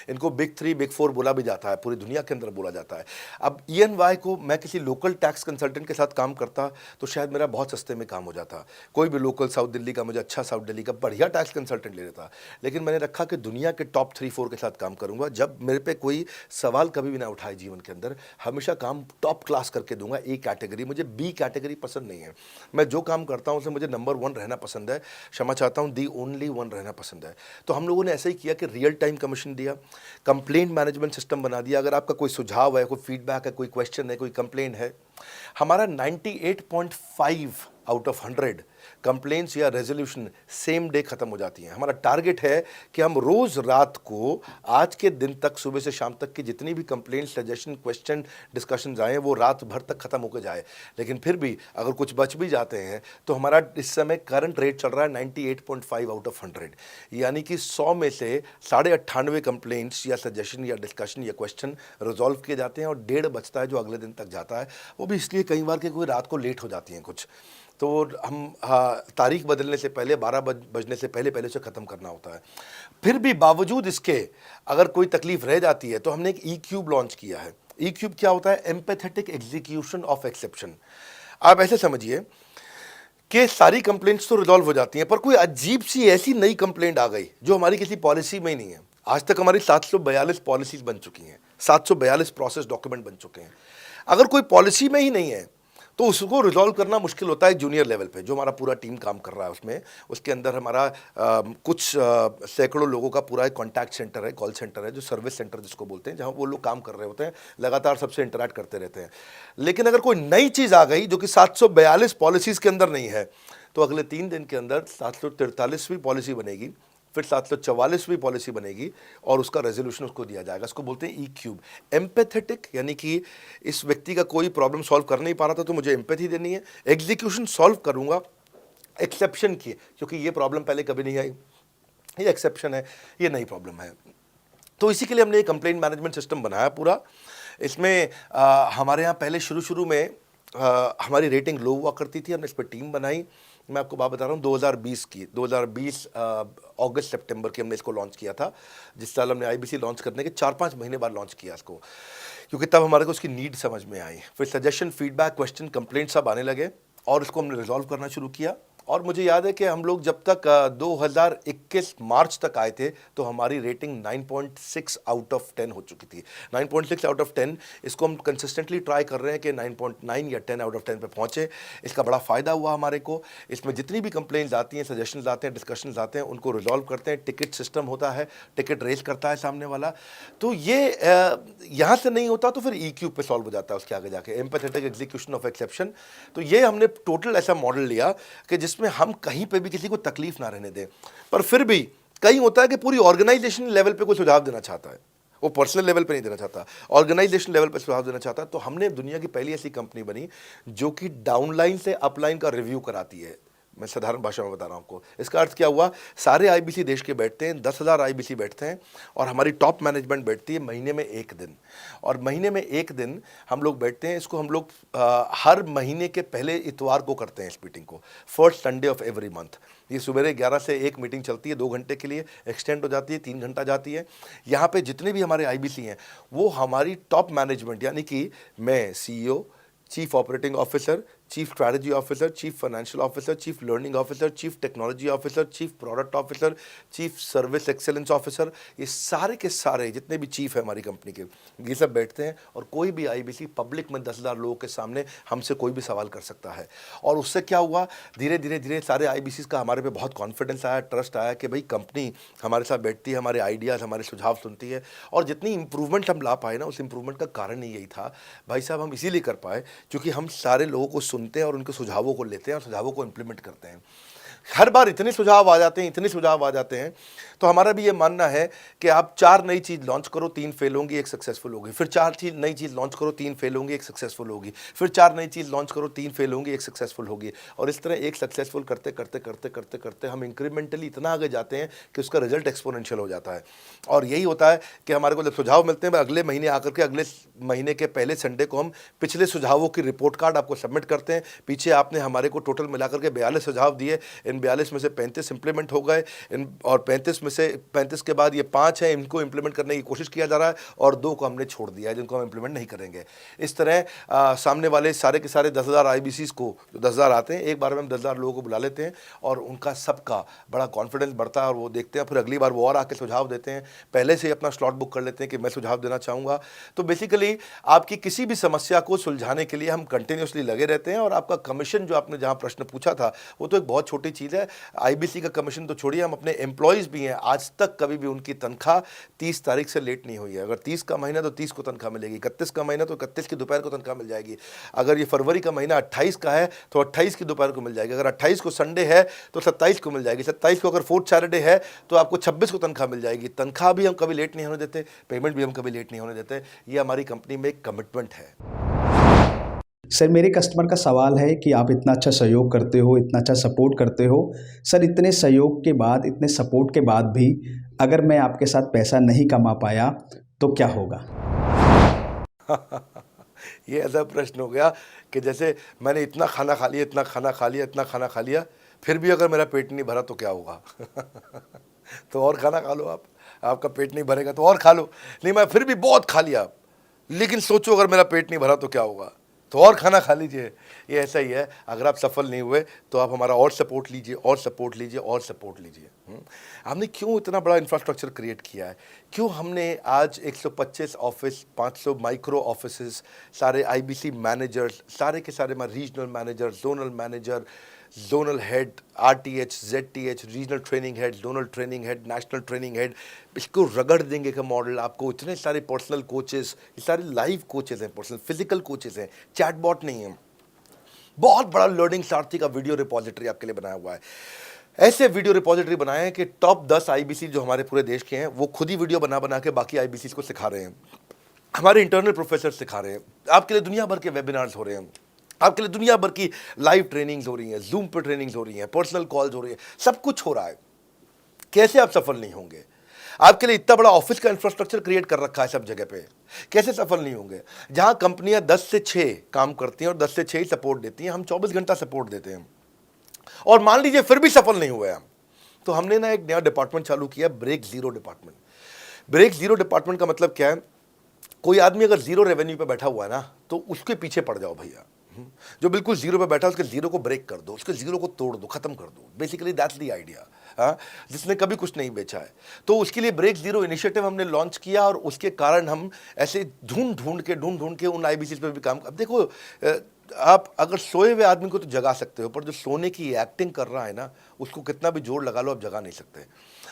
इनको बिग 3, बिग 4 बोला भी जाता है, पूरी दुनिया के अंदर बोला जाता है। अब EY को मैं किसी लोकल टैक्स कंसल्टेंट के साथ काम करता तो शायद मेरा बहुत सस्ते में काम हो जाता। कोई भी लोकल साउथ दिल्ली का, मुझे अच्छा साउथ दिल्ली का बढ़िया टैक्स कंसल्टेंट ले लेता। लेकिन मैंने रखा कि दुनिया के टॉप 3-4 के साथ काम करूंगा। जब मेरे पे कोई सवाल कभी भी ना उठाए जीवन के अंदर, हमेशा काम टॉप क्लास करके दूंगा। ए कैटेगरी, मुझे बी कैटेगरी पसंद नहीं है। मैं जो काम करता हूँ उसमें मुझे नंबर 1 रहना पसंद है, क्षमा चाहता हूँ, दी ओनली 1 रहना पसंद है। तो हम लोगों ने ऐसा ही किया कि रियल टाइम कमीशन दिया, कंप्लेंट मैनेजमेंट सिस्टम बना दिया। अगर आपका कोई सुझाव है, कोई फीडबैक है, कोई क्वेश्चन है, कोई कंप्लेंट है, हमारा 98.5 आउट ऑफ 100 कंप्लेंट्स या रेजोल्यूशन सेम डे खत्म हो जाती हैं। हमारा टारगेट है कि हम रोज़ रात को, आज के दिन तक, सुबह से शाम तक की जितनी भी कंप्लेंट, सजेशन, क्वेश्चन, डिस्कशंस आए वो रात भर तक खत्म होकर जाए। लेकिन फिर भी अगर कुछ बच भी जाते हैं तो हमारा इस समय करंट रेट चल रहा है 98.5 आउट ऑफ 100, यानी कि 100 में से 98.5 कंप्लेंट्स या सजेशन या डिस्कशन या क्वेश्चन रिजॉल्व किए जाते हैं, और 1.5 बचता है जो अगले दिन तक जाता है। वो भी इसलिए कई बार कि कोई रात को लेट हो जाती हैं कुछ, तो हम तारीख बदलने से पहले, 12 बजने से पहले उसे ख़त्म करना होता है। फिर भी बावजूद इसके अगर कोई तकलीफ रह जाती है तो हमने एक E-क्यूब लॉन्च किया है। E-क्यूब क्या होता है? Empathetic execution of exception. आप ऐसे समझिए कि सारी कंप्लेंट्स तो रिजॉल्व हो जाती हैं, पर कोई अजीब सी ऐसी नई कंप्लेंट आ गई जो हमारी किसी पॉलिसी में ही नहीं है। आज तक हमारी 742 पॉलिसीज बन चुकी हैं, 742 प्रोसेस डॉक्यूमेंट बन चुके हैं। अगर कोई पॉलिसी में ही नहीं है तो उसको रिजॉल्व करना मुश्किल होता है जूनियर लेवल पे, जो हमारा पूरा टीम काम कर रहा है उसमें। उसके अंदर हमारा कुछ सैकड़ों लोगों का पूरा एक कॉन्टैक्ट सेंटर है, कॉल सेंटर है, जो सर्विस सेंटर जिसको बोलते हैं, जहाँ वो लोग काम कर रहे होते हैं, लगातार सबसे इंटरैक्ट करते रहते हैं। लेकिन अगर कोई नई चीज़ आ गई जो कि 742 पॉलिसीज़ के अंदर नहीं है, तो अगले 3 दिन के अंदर 743वीं पॉलिसी बनेगी, फिर 744वीं पॉलिसी बनेगी, और उसका रेजोल्यूशन उसको दिया जाएगा। इसको बोलते हैं E-क्यूब। एम्पैथेटिक यानी कि इस व्यक्ति का कोई प्रॉब्लम सॉल्व कर नहीं पा रहा था तो मुझे एम्पैथी देनी है। एग्जीक्यूशन सॉल्व करूंगा एक्सेप्शन की, क्योंकि ये प्रॉब्लम पहले कभी नहीं आई, ये एक्सेप्शन है, ये नई प्रॉब्लम है। तो इसी के लिए हमने एक कंप्लेंट मैनेजमेंट सिस्टम बनाया पूरा। इसमें हमारे यहाँ पहले शुरू में हमारी रेटिंग लो हुआ करती थी, हमने इस पर टीम बनाई। मैं आपको बात बता रहा हूँ 2020 अगस्त सितंबर की हमने इसको लॉन्च किया था। जिस साल हमने आईबीसी लॉन्च करने के 4-5 महीने बाद लॉन्च किया इसको, क्योंकि तब हमारे को उसकी नीड समझ में आई। फिर सजेशन, फीडबैक, क्वेश्चन, कंप्लेंट सब आने लगे, और इसको हमने रिजॉल्व करना शुरू किया। और मुझे याद है कि हम लोग जब तक 2021 मार्च तक आए थे तो हमारी रेटिंग 9.6 आउट ऑफ 10 हो चुकी थी। 9.6 आउट ऑफ 10, इसको हम कंसिस्टेंटली ट्राई कर रहे हैं कि 9.9 या 10 आउट ऑफ 10 पे पहुँचे। इसका बड़ा फ़ायदा हुआ हमारे को। इसमें जितनी भी कंप्लेंट्स आती हैं, सजेशंस आते हैं, डिस्कशंस आते हैं, उनको रिजॉल्व करते हैं। टिकट सिस्टम होता है, टिकट रेज करता है सामने वाला। तो ये यहाँ से नहीं होता तो फिर E-क्यूब पे सॉल्व हो जाता है उसके आगे जाके, एम्पैथेटिक एग्जीक्यूशन ऑफ एक्सेप्शन। तो ये हमने टोटल ऐसा मॉडल लिया कि जिसमें हम कहीं पे भी किसी को तकलीफ ना रहने दें। पर फिर भी कहीं होता है कि पूरी ऑर्गेनाइजेशन लेवल पे कोई सुझाव देना चाहता है, वो पर्सनल लेवल पे नहीं देना चाहता, ऑर्गेनाइजेशन लेवल पे सुझाव देना चाहता है। तो हमने दुनिया की पहली ऐसी कंपनी बनी जो कि डाउनलाइन से अपलाइन का रिव्यू कराती है। मैं साधारण भाषा में बता रहा हूँ आपको। इसका अर्थ क्या हुआ? सारे आईबीसी देश के बैठते हैं, 10,000 आईबीसी बैठते हैं, और हमारी टॉप मैनेजमेंट बैठती है महीने में 1 दिन। और महीने में 1 दिन हम लोग बैठते हैं। इसको हम लोग हर महीने के पहले इतवार को करते हैं इस मीटिंग को, first Sunday off every month. ये सुबह 11 से 1 मीटिंग चलती है, 2 घंटे के लिए, एक्सटेंड हो जाती है, 3 घंटा जाती है। यहाँ पे जितने भी हमारे आईबीसी हैं वो हमारी टॉप मैनेजमेंट, यानी कि मैं CEO, chief operating officer, chief strategy officer, chief financial officer, chief learning officer, chief technology officer, chief product officer, chief service excellence officer, ये सारे के सारे जितने भी चीफ है हमारी कंपनी के, ये सब बैठते हैं और कोई भी आईबीसी पब्लिक में 10,000 लोगों के सामने हमसे कोई भी सवाल कर सकता है। और उससे क्या हुआ, धीरे धीरे धीरे सारे आईबीसी का हमारे पे बहुत कॉन्फिडेंस आया, ट्रस्ट आया कि भाई कंपनी हमारे साथ बैठती है, हमारे आइडियाज़, हमारे सुझाव सुनती है। और जितनी इंप्रूवमेंट हम ला पाए ना, उस इंप्रूवमेंट का कारण ही यही था भाई साहब, हम इसीलिए कर पाए क्योंकि हम सारे लोगों को सुनते हैं और उनके सुझावों को लेते हैं और सुझावों को इम्प्लीमेंट करते हैं। हर बार इतने सुझाव आ जाते हैं, इतने सुझाव आ जाते हैं, तो हमारा भी ये मानना है कि आप 4 नई चीज़ लॉन्च करो, 3 फेल होंगी, 1 सक्सेसफुल होगी, फिर 4 नई चीज़ लॉन्च करो, 3 फेल होंगी, 1 सक्सेसफुल होगी, फिर 4 नई चीज़ लॉन्च करो, 3 फेल होंगी, 1 सक्सेसफुल होगी। और इस तरह एक सक्सेसफुल करते करते करते करते करते हम इंक्रीमेंटली इतना आगे जाते हैं कि उसका रिजल्ट एक्सपोनेंशियल हो जाता है। और यही होता है कि हमारे को जब सुझाव मिलते हैं, अगले महीने आकर के अगले महीने के पहले संडे को हम पिछले सुझावों की रिपोर्ट कार्ड आपको सबमिट करते हैं। पीछे आपने हमारे को टोटल मिलाकर के 42 सुझाव दिए, इन 42 में से 35 इंप्लीमेंट हो गए, और 35 में से 35 के बाद ये 5 हैं, इनको इंप्लीमेंट करने की कोशिश किया जा रहा है, और 2 को हमने छोड़ दिया है जिनको हम इंप्लीमेंट नहीं करेंगे। इस तरह सामने वाले सारे के सारे 10,000 आईबीसीज को, जो 10,000 आते हैं, एक बार में हम 10,000 लोगों को बुला लेते हैं और उनका सबका बड़ा कॉन्फिडेंस बढ़ता है और वो देखते हैं, फिर अगली बार वो और आके सुझाव देते हैं, पहले से ही अपना स्लॉट बुक कर लेते हैं कि मैं सुझाव देना चाहूँगा। तो बेसिकली आपकी किसी भी समस्या को सुलझाने के लिए हम कंटिन्यूसली लगे रहते हैं। और आपका कमीशन, जो आपने जहाँ प्रश्न पूछा था, वो तो एक बहुत छोटी चीज़ है। आईबीसी का कमीशन तो छोड़िए, हम अपने एम्प्लॉयज़ भी हैं, आज तक कभी भी उनकी तनख्वाह 30 तारीख से लेट नहीं हुई है। अगर 30 का महीना तो 30 को तनख्वाह मिलेगी, 31 का महीना तो 31 की दोपहर को तनख्वाह मिल जाएगी, अगर ये फरवरी का महीना 28 का है तो 28 की दोपहर को मिल जाएगी, अगर 28 को संडे है तो 27 को मिल जाएगी, 27 को अगर फोर्थ सैटरडे है तो आपको 26 को तनख्वाह मिल जाएगी। तनख्वाह भी हम कभी लेट नहीं होने देते, पेमेंट भी हम कभी लेट नहीं होने देते। ये हमारी कंपनी में एक कमिटमेंट है। सर, मेरे कस्टमर का सवाल है कि आप इतना अच्छा सहयोग करते हो, इतना अच्छा सपोर्ट करते हो, सर इतने सहयोग के बाद, इतने सपोर्ट के बाद भी अगर मैं आपके साथ पैसा नहीं कमा पाया तो क्या होगा? ये ऐसा प्रश्न हो गया कि जैसे मैंने इतना खाना खा लिया, इतना खाना खा लिया, इतना खाना खा लिया, फिर भी अगर मेरा पेट नहीं भरा तो क्या होगा? तो और खाना खा लो, आपका पेट नहीं भरेगा तो और खा लो। नहीं, मैं फिर भी बहुत खा लिया, लेकिन सोचो अगर मेरा पेट नहीं भरा तो क्या होगा, तो और खाना खा लीजिए। ये ऐसा ही है, अगर आप सफल नहीं हुए तो आप हमारा और सपोर्ट लीजिए, और सपोर्ट लीजिए, और सपोर्ट लीजिए। हमने क्यों इतना बड़ा इंफ्रास्ट्रक्चर क्रिएट किया है, क्यों हमने आज 125 ऑफिस, 500 माइक्रो ऑफिसेस, सारे आईबीसी मैनेजर्स, सारे के सारे regional manager, zonal manager, zonal head, RTH, ZTH, regional training head, zonal training head, national training head, इसको रगड़ देंगे का मॉडल आपको। इतने सारे पर्सनल कोचेस, ये सारे लाइव कोचेस हैं, पर्सनल फिजिकल कोचेस हैं, चैटबॉट नहीं है। बहुत बड़ा लर्निंग सारथी का वीडियो रिपोजिटरी आपके लिए बनाया हुआ है। ऐसे वीडियो रिपोजिटरी बनाए हैं कि टॉप 10 आईबीसी जो हमारे पूरे देश के हैं, वो खुद ही वीडियो बना बना के बाकी आईबीसी को सिखा रहे हैं। हमारे इंटरनल प्रोफेसर सिखा रहे हैं, आपके लिए दुनिया भर के वेबिनार्स हो रहे हैं, आपके लिए दुनिया भर की लाइव ट्रेनिंग्स हो रही हैं, जूम पर ट्रेनिंग्स हो रही हैं, पर्सनल कॉल्स हो रही है, सब कुछ हो रहा है। कैसे आप सफल नहीं होंगे? आपके लिए इतना बड़ा ऑफिस का इंफ्रास्ट्रक्चर क्रिएट कर रखा है सब जगह पे, कैसे सफल नहीं होंगे? जहां कंपनियां 10 से 6 काम करती हैं और 10 से 6 ही सपोर्ट देती हैं, हम 24 घंटा सपोर्ट देते हैं, और मान लीजिए फिर भी सफल नहीं हुए हम, तो हमने ना एक नया डिपार्टमेंट चालू किया, break zero department. Break zero department का मतलब क्या है? कोई आदमी अगर जीरो रेवेन्यू पे बैठा हुआ है ना, तो उसके पीछे पड़ जाओ भैया। जो बिल्कुल जीरो पे बैठा है, उसके जीरो को ब्रेक कर दो, उसके जीरो को तोड़ दो, खत्म कर दो। Basically that's the idea. हाँ, जिसने कभी कुछ नहीं बेचा है, तो उसके लिए ब्रेक जीरो इनिशिएटिव हमने लॉन्च किया, और उसके कारण हम ऐसे ढूंढ ढूंढ के उन आईबीसी पे भी काम। अब देखो, आप अगर सोए हुए आदमी को तो जगा सकते हो, पर जो सोने की एक्टिंग कर रहा है ना, उसको कितना भी जोर लगा लो, आप जगा नहीं सकते।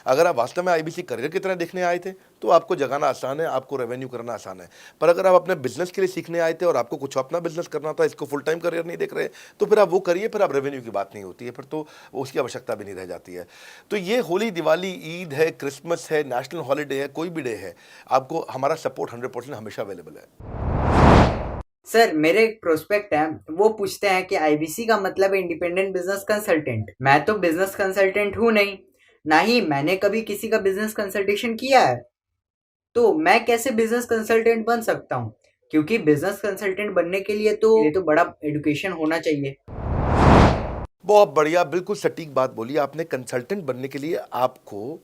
अगर आप वास्तव में आईबीसी करियर की तरह देखने आए थे तो आपको जगाना आसान है, आपको रेवेन्यू करना आसान है। पर अगर आप अपने बिजनेस के लिए सीखने आए थे और आपको कुछ अपना बिजनेस करना था, इसको फुल टाइम करियर नहीं देख रहे, तो फिर आप वो करिए, फिर आप रेवेन्यू की बात नहीं होती है, फिर तो उसकी आवश्यकता भी नहीं रह जाती है। तो ये होली, दिवाली, ईद है, क्रिसमस है, नेशनल हॉलीडे है, कोई भी डे है, आपको हमारा सपोर्ट 100% हमेशा अवेलेबल है। सर, मेरे एक प्रोस्पेक्ट है, वो पूछते हैं कि आईबीसी का मतलब है इंडिपेंडेंट बिजनेस कंसल्टेंट। मैं तो बिजनेस कंसल्टेंट हूँ नहीं, ना ही मैंने कभी किसी का बिजनेस कंसल्टेशन किया है, तो मैं कैसे बिजनेस कंसल्टेंट बन सकता हूँ? क्योंकि बिजनेस कंसल्टेंट बनने के लिए तो बड़ा एजुकेशन होना चाहिए। बहुत बढ़िया, बिल्कुल सटीक बात बोली आपने। कंसल्टेंट बनने के लिए आपको,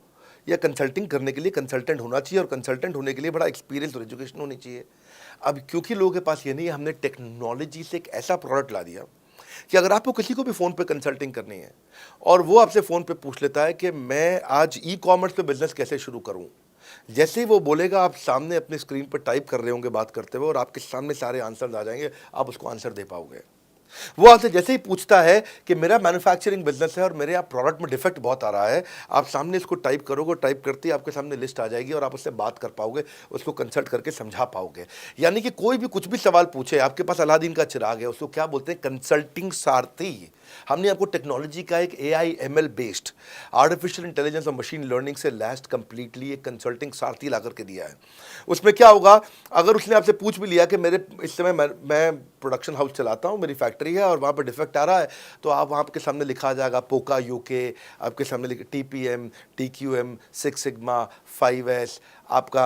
या कंसल्टिंग करने के लिए कंसल्टेंट होना चाहिए, और कंसल्टेंट होने के लिए बड़ा एक्सपीरियंस और एजुकेशन होनी चाहिए। अब क्योंकि लोगों के पास ये नहीं है, हमने टेक्नोलॉजी से एक ऐसा प्रोडक्ट ला दिया कि अगर आपको किसी को भी फ़ोन पे कंसल्टिंग करनी है और वो आपसे फ़ोन पे पूछ लेता है कि मैं आज ई कॉमर्स पे बिज़नेस कैसे शुरू करूं, जैसे ही वो बोलेगा आप सामने अपनी स्क्रीन पर टाइप कर रहे होंगे बात करते हुए और आपके सामने सारे आंसर्स आ जाएंगे, आप उसको आंसर दे पाओगे। वो आपसे जैसे ही पूछता है कि मेरा मैन्युफैक्चरिंग बिजनेस है और मेरे यहाँ प्रोडक्ट में डिफेक्ट बहुत आ रहा है, आप सामने इसको टाइप करोगे, टाइप करते ही आपके सामने लिस्ट आ जाएगी और आप उससे बात कर पाओगे, उसको कंसल्ट करके समझा पाओगे। यानी कि कोई भी कुछ भी सवाल पूछे, आपके पास अलादीन का चिराग है, उसको क्या बोलते हैं, कंसल्टिंग सारथी। हमने आपको टेक्नोलॉजी का एक AI ML based artificial intelligence और मशीन लर्निंग से लैस्ड कंप्लीटली एक कंसल्टिंग सारथी ला करके दिया है। उसमें क्या होगा, अगर उसने आपसे पूछ भी लिया कि मेरे इस समय मैं प्रोडक्शन हाउस चलाता हूँ, मेरी फैक्ट्री है और वहाँ पर डिफेक्ट आ रहा है, तो आप वहाँ के सामने लिखा आ जाएगा पोका UK, आपके सामने TPM, TQM, 6 सिग्मा, 5S, आपका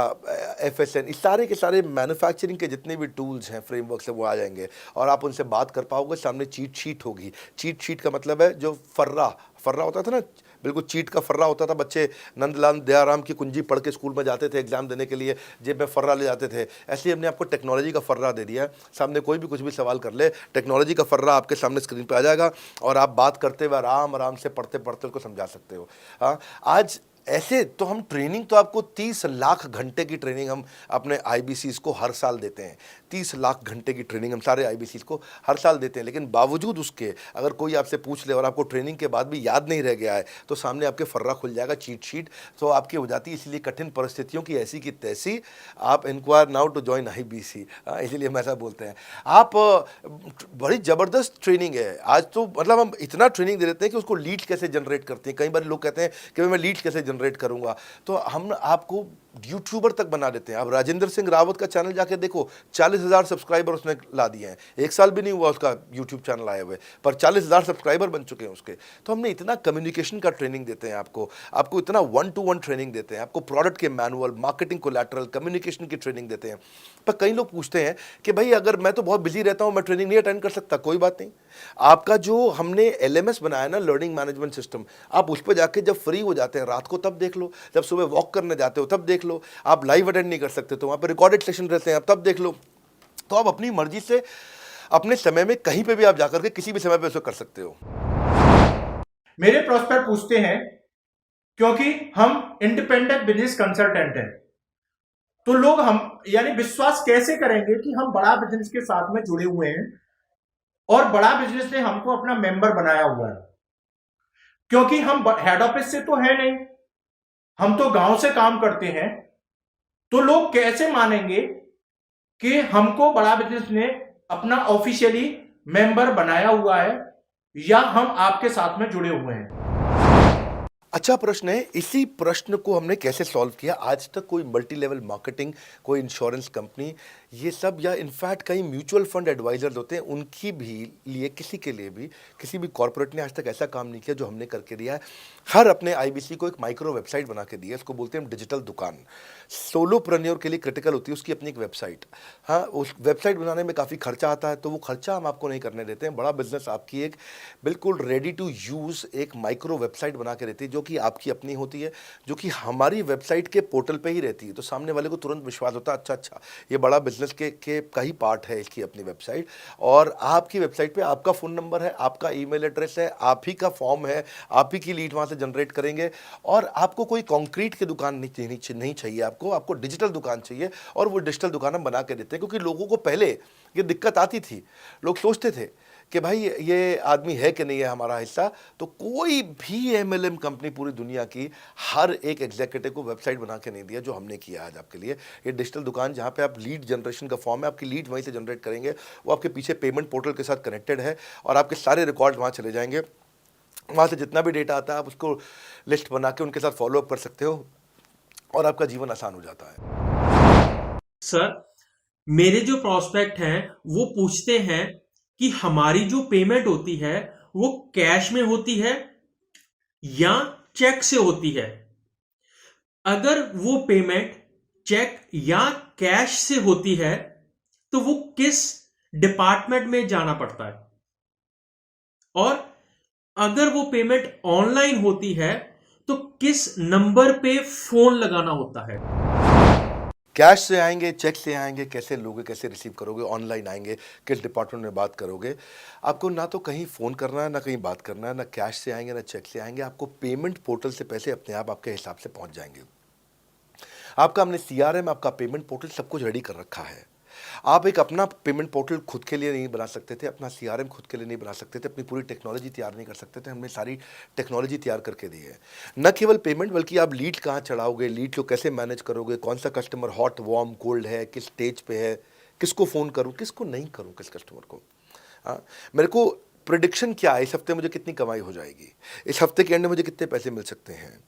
FSN, इस सारे के सारे मैन्युफैक्चरिंग के जितने भी टूल्स हैं, फ्रेमवर्क से वो आ जाएंगे और आप उनसे बात कर पाओगे। सामने चीट शीट होगी। चीट शीट का मतलब है जो फर्रा होता था ना, बिल्कुल चीट का फर्रा होता था। बच्चे नंदलाल दयाराम की कुंजी पढ़ के स्कूल में जाते थे एग्जाम देने के लिए, जेब में फर्रा ले जाते थे। ऐसे ही हमने आपको टेक्नोलॉजी का फर्रा दे दिया है। सामने कोई भी कुछ भी सवाल कर ले, टेक्नोलॉजी का फर्रा आपके सामने स्क्रीन पे आ जाएगा और आप बात करते हुए आराम से पढ़ते पढ़ते उसको समझा सकते हो। हाँ, आज ऐसे तो हम ट्रेनिंग तो आपको 30 लाख घंटे की ट्रेनिंग हम अपने IBCs को हर साल देते हैं। 30 लाख घंटे की ट्रेनिंग हम सारे IBCs को हर साल देते हैं। लेकिन बावजूद उसके अगर कोई आपसे पूछ ले और आपको ट्रेनिंग के बाद भी याद नहीं रह गया है, तो सामने आपके फर्रा खुल जाएगा, चीट शीट तो आपकी हो जाती है। इसलिए कठिन परिस्थितियों की ऐसी की तैसी, आप enquire now to join IBC, इसीलिए हम ऐसा बोलते हैं। आप बड़ी ज़बरदस्त ट्रेनिंग है आज तो, मतलब हम इतना ट्रेनिंग दे देते हैं कि उसको लीड्स कैसे जनरेट करते हैं। कई बार लोग कहते हैं कि मैं लीड्स कैसे जनरेट करूंगा, तो हम आपको यूट्यूबर तक बना देते हैं। अब राजेंद्र सिंह रावत का चैनल जाके देखो, 40,000 सब्सक्राइबर उसने ला दिए हैं। 1 साल भी नहीं हुआ उसका यूट्यूब चैनल आए हुए, पर 40,000 सब्सक्राइबर बन चुके हैं उसके। तो हमने इतना कम्युनिकेशन का ट्रेनिंग देते हैं आपको इतना 1-to-1 ट्रेनिंग देते हैं, आपको प्रोडक्ट के मैनुअल, मार्केटिंग कोलैटरल, कम्युनिकेशन की ट्रेनिंग देते हैं। पर कई लोग पूछते हैं कि भाई अगर मैं तो बहुत बिजी रहता हूँ, मैं ट्रेनिंग नहीं अटेंड कर सकता। कोई बात नहीं, आपका जो हमने LMS बनाया ना, लर्निंग मैनेजमेंट सिस्टम, आप उस पर जाके जब फ्री हो जाते हैं रात को तब देख लो, जब सुबह वॉक करने जाते हो तब देख लो। आप लाइव अटेंड नहीं कर सकते तो वहाँ पर रिकॉर्डेड सेशन रहते हैं, आप तब देख लो। तो आप अपनी मर्जी से अपने समय में कहीं पे भी आप जाकर के किसी भी समय पे उसको कर सकते हो। मेरे प्रोस्पेक्ट पूछते हैं, क्योंकि हम इंडिपेंडेंट बिजनेस कंसल्टेंट हैं, तो लोग हम यानी विश्वास कैसे करेंगे कि हम बड़ा बिजनेस के साथ में जुड़े हुए हैं और बड़ा बिजनेस ने हमको अपना मेंबर बनाया हुआ है। क्योंकि हम हेड ऑफिस से तो है नहीं, हम तो गांव से काम करते हैं, तो लोग कैसे मानेंगे कि हमको बड़ा बिजनेस ने अपना ऑफिशियली मेंबर बनाया हुआ है या हम आपके साथ में जुड़े हुए हैं। अच्छा प्रश्न है। इसी प्रश्न को हमने कैसे सॉल्व किया, आज तक कोई मल्टी लेवल मार्केटिंग, कोई इंश्योरेंस कंपनी, ये सब, या इनफैक्ट कई म्यूचुअल फंड एडवाइजर्स होते हैं, उनकी भी लिए किसी के लिए भी किसी भी कॉर्पोरेट ने आज तक ऐसा काम नहीं किया जो हमने करके दिया है। हर अपने IBC को एक माइक्रो वेबसाइट बना के दी है, इसको बोलते हैं डिजिटल दुकान। सोलोप्रेन्योर के लिए क्रिटिकल होती है उसकी अपनी एक वेबसाइट। हाँ, उस वेबसाइट बनाने में काफ़ी खर्चा आता है, तो वो खर्चा हम आपको नहीं करने देते हैं। बड़ा बिजनेस आपकी एक बिल्कुल रेडी टू यूज़ एक माइक्रो वेबसाइट बना के रहती है, जो कि आपकी अपनी होती है, जो कि हमारी वेबसाइट के पोर्टल पे ही रहती है। तो सामने वाले को तुरंत विश्वास होता है, अच्छा ये बड़ा बिजनेस के का ही पार्ट है इसकी अपनी वेबसाइट। और आपकी वेबसाइट पे आपका फ़ोन नंबर है, आपका ईमेल एड्रेस है, आप ही का फॉर्म है, आप ही की लीड वहाँ से जनरेट करेंगे। और आपको कोई कॉन्क्रीट की दुकान नहीं चाहिए, आपको डिजिटल दुकान चाहिए। और वो डिजिटल दुकान हम बना के देते हैं, क्योंकि लोगों को पहले ये दिक्कत आती थी, लोग सोचते थे कि भाई ये आदमी है कि नहीं है हमारा हिस्सा। तो कोई भी MLM कंपनी पूरी दुनिया की हर एक एग्जीक्यूटिव को वेबसाइट बना के नहीं दिया जो हमने किया आज आपके लिए। ये डिजिटल दुकान जहाँ पे आप लीड जनरेशन का फॉर्म है, आपकी लीड वहीं से जनरेट करेंगे, वो आपके पीछे पेमेंट पोर्टल के साथ कनेक्टेड है और आपके सारे रिकॉर्ड वहाँ चले जाएंगे। वहाँ से जितना भी डेटा आता है आप उसको लिस्ट बना के उनके साथ फॉलोअप कर सकते हो और आपका जीवन आसान हो जाता है। सर, मेरे जो प्रोस्पेक्ट हैं वो पूछते हैं कि हमारी जो पेमेंट होती है वो कैश में होती है या चेक से होती है। अगर वो पेमेंट चेक या कैश से होती है तो वो किस डिपार्टमेंट में जाना पड़ता है, और अगर वो पेमेंट ऑनलाइन होती है तो किस नंबर पे फोन लगाना होता है। कैश से आएंगे, चेक से आएंगे, कैसे लोगे, कैसे रिसीव करोगे, ऑनलाइन आएंगे, किस डिपार्टमेंट में बात करोगे। आपको ना तो कहीं फ़ोन करना है, ना कहीं बात करना है, ना कैश से आएंगे, ना चेक से आएंगे। आपको पेमेंट पोर्टल से पैसे अपने आप आपके हिसाब से पहुंच जाएंगे। आपका हमने CRM, आपका पेमेंट पोर्टल सब कुछ रेडी कर रखा है। आप एक अपना पेमेंट पोर्टल खुद के लिए नहीं बना सकते थे, अपना CRM खुद के लिए नहीं बना सकते थे, अपनी पूरी टेक्नोलॉजी तैयार नहीं कर सकते थे। हमने सारी टेक्नोलॉजी तैयार करके दी है। न केवल पेमेंट, बल्कि आप लीड कहाँ चढ़ाओगे, लीड को कैसे मैनेज करोगे, कौन सा कस्टमर हॉट, वार्म, कोल्ड है, किस स्टेज पे है, किसको फ़ोन करूँ, किसको नहीं करूँ, किस कस्टमर को। हाँ, मेरे को प्रिडिक्शन क्या है, इस हफ्ते मुझे कितनी कमाई हो जाएगी, इस हफ्ते के एंड में मुझे कितने पैसे मिल सकते हैं।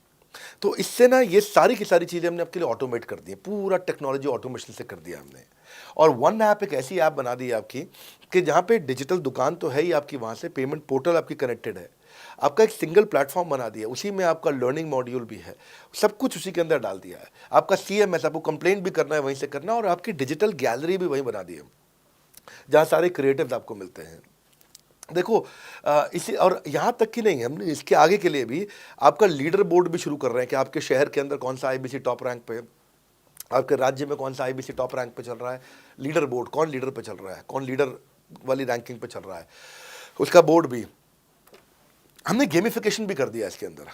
तो इससे ना ये सारी की सारी चीज़ें हमने आपके लिए ऑटोमेट कर दी है, पूरा टेक्नोलॉजी ऑटोमेशन से कर दिया हमने। और वन ऐप एक ऐसी ऐप बना दी है आपकी कि जहाँ पे डिजिटल दुकान तो है ही आपकी, वहाँ से पेमेंट पोर्टल आपकी कनेक्टेड है, आपका एक सिंगल प्लेटफॉर्म बना दिया, उसी में आपका लर्निंग मॉड्यूल भी है, सब कुछ उसी के अंदर डाल दिया है। आपका CMS, आपको कंप्लेंट भी करना है वहीं से करना, और आपकी डिजिटल गैलरी भी वहीं बना दी है, जहाँ सारे क्रिएटिव्स आपको मिलते हैं। देखो इसी, और यहाँ तक कि नहीं, हमने इसके आगे के लिए भी आपका लीडर बोर्ड भी शुरू कर रहे हैं कि आपके शहर के अंदर कौन सा IBC टॉप रैंक पे, आपके राज्य में कौन सा IBC टॉप रैंक पे चल रहा है, लीडर बोर्ड कौन लीडर पे चल रहा है, कौन लीडर वाली रैंकिंग पे चल रहा है, उसका बोर्ड भी। हमने गेमिफिकेशन भी कर दिया इसके अंदर।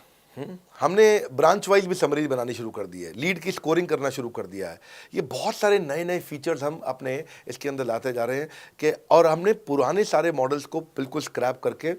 हमने ब्रांच वाइज भी समरी बनानी शुरू कर दी है, लीड की स्कोरिंग करना शुरू कर दिया है। ये बहुत सारे नए नए फीचर्स हम अपने इसके अंदर लाते जा रहे हैं कि, और हमने पुराने सारे मॉडल्स को बिल्कुल स्क्रैप करके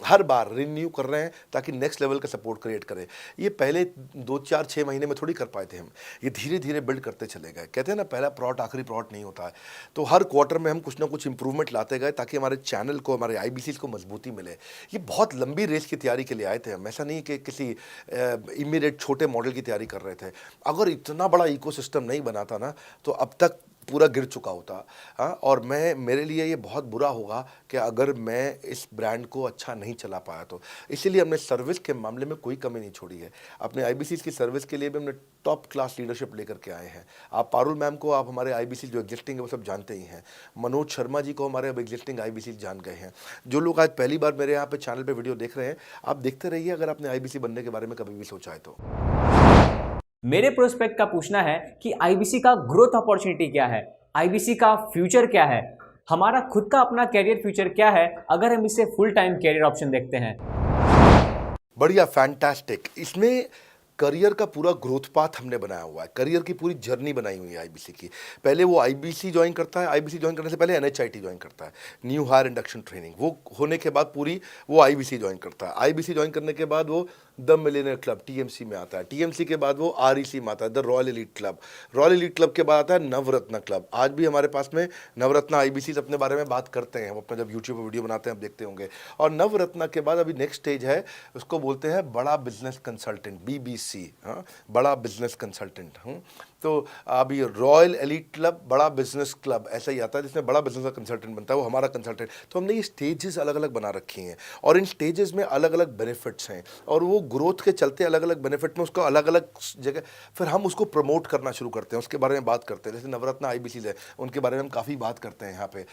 हर बार रिन्यू कर रहे हैं ताकि नेक्स्ट लेवल का सपोर्ट क्रिएट करें। ये पहले 2, 4, 6 महीने में थोड़ी कर पाए थे हम, ये धीरे धीरे बिल्ड करते चले गए। कहते हैं ना, पहला प्लॉट आखिरी प्लॉट नहीं होता है। तो हर क्वार्टर में हम कुछ ना कुछ इंप्रूवमेंट लाते गए ताकि हमारे चैनल को, हमारे IBCs को मजबूती मिले। ये बहुत लंबी रेस की तैयारी के लिए आए थे हम, ऐसा नहीं कि किसी इमीडिएट छोटे मॉडल की तैयारी कर रहे थे। अगर इतना बड़ा इकोसिस्टम नहीं बनाता ना तो अब तक पूरा गिर चुका होता। हाँ, और मेरे लिए ये बहुत बुरा होगा कि अगर मैं इस ब्रांड को अच्छा नहीं चला पाया तो। इसीलिए हमने सर्विस के मामले में कोई कमी नहीं छोड़ी है। अपने IBCs की सर्विस के लिए भी हमने टॉप क्लास लीडरशिप लेकर के आए हैं। आप पारुल मैम को, आप हमारे IBC जो एग्जिस्टिंग है वो सब जानते ही हैं। मनोज शर्मा जी को हमारे अब एग्जिस्टिंग IBC जान गए हैं। जो लोग आज पहली बार मेरे यहाँ पे चैनल पे वीडियो देख रहे हैं, आप देखते रहिए अगर आपने IBC बनने के बारे में कभी भी सोचा है तो। मेरे प्रोस्पेक्ट का पूछना है कि IBC का ग्रोथ अपॉर्चुनिटी क्या है, IBC का फ्यूचर क्या है, हमारा खुद का अपना कैरियर फ्यूचर क्या है अगर हम इसे फुल टाइम कैरियर ऑप्शन देखते हैं। बढ़िया, फैंटास्टिक। इसमें करियर का पूरा ग्रोथ पाथ हमने बनाया हुआ है, करियर की पूरी जर्नी बनाई हुई है IBC की। पहले वो IBC ज्वाइन करता है, IBC ज्वाइन करने से पहले NHIT ज्वाइन करता है, न्यू हायर इंडक्शन ट्रेनिंग। वो होने के बाद पूरी वो IBC ज्वाइन करता है। IBC ज्वाइन करने के बाद वो द मिलियनेयर क्लब TMC में आता है। TMC के बाद वो REC में आता है, the royal elite club. Royal elite club के बाद आता है नवरत्न क्लब। आज भी हमारे पास में नवरत्न IBCs अपने बारे में बात करते हैं, हम अपना जब यूट्यूब पर वीडियो बनाते हैं आप देखते होंगे। और नवरत्न के बाद अभी नेक्स्ट स्टेज है, उसको बोलते हैं बड़ा बिजनेस कंसल्टेंट, BBC। हाँ, बड़ा बिजनेस कंसल्टेंट। तो अभी रॉयल एलीट क्लब, बड़ा बिजनेस क्लब, ऐसा ही आता है जिसमें बड़ा बिजनेस का कंसल्टेंट बनता है, वो हमारा कंसल्टेंट। तो हमने ये स्टेजेस अलग अलग बना रखी हैं और इन स्टेजेस में अलग अलग बेनिफिट्स हैं और वो ग्रोथ के चलते अलग अलग बेनिफिट में उसको अलग अलग जगह फिर हम उसको प्रमोट करना शुरू करते हैं, उसके बारे में बात करते हैं। जैसे नवरत्न IBCs है, उनके बारे में हम काफ़ी बात करते हैं यहाँ पे।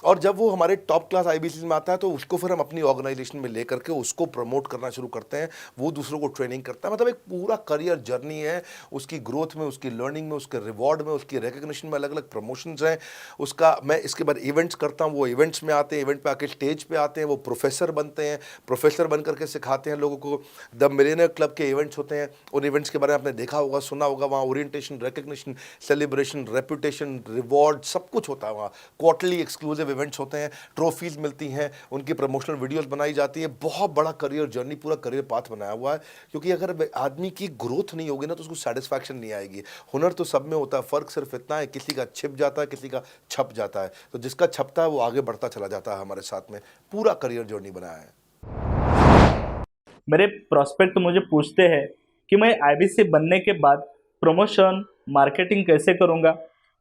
और जब वो हमारे टॉप क्लास IBCs में आता है तो उसको फिर हम अपनी ऑर्गेनाइजेशन में लेकर के उसको प्रमोट करना शुरू करते हैं, वो दूसरों को ट्रेनिंग करता है। मतलब एक पूरा करियर जर्नी है, उसकी ग्रोथ में, उसकी लर्निंग में, उसके रिवॉर्ड में, उसकी रिकग्निशन में अलग अलग प्रमोशंस हैं उसका। मैं इसके बाद इवेंट्स करता हूँ, वो इवेंट्स में आते हैं, इवेंट पे आके स्टेज पे आते हैं, वो प्रोफेसर बनते हैं, प्रोफेसर बन करके सिखाते हैं लोगों को। द मिलियनेयर क्लब के इवेंट्स होते हैं, उन इवेंट्स के बारे में आपने देखा होगा, सुना होगा। वहाँ orientation, recognition, celebration, reputation, reward सब कुछ होता है वहाँ। क्वार्टरली एक्सक्लूसिव इवेंट्स होते हैं, ट्रॉफीज मिलती हैं, उनकी प्रमोशनल वीडियोस बनाई जाती है। बहुत बड़ा करियर जर्नी, पूरा करियर पाथ बनाया हुआ है। क्योंकि अगर आदमी की ग्रोथ नहीं होगी ना तो उसको सेटिस्फैक्शन नहीं आएगी। हुनर तो सब में होता है, फ़र्क सिर्फ इतना है किसी का छिप जाता है, किसी का छप जाता है। तो जिसका छपता है वो आगे बढ़ता चला जाता है। हमारे साथ में पूरा करियर जर्नी बनाया है। मेरे प्रोस्पेक्ट मुझे पूछते हैं कि मैं IBC बनने के बाद प्रमोशन, मार्केटिंग कैसे करूँगा,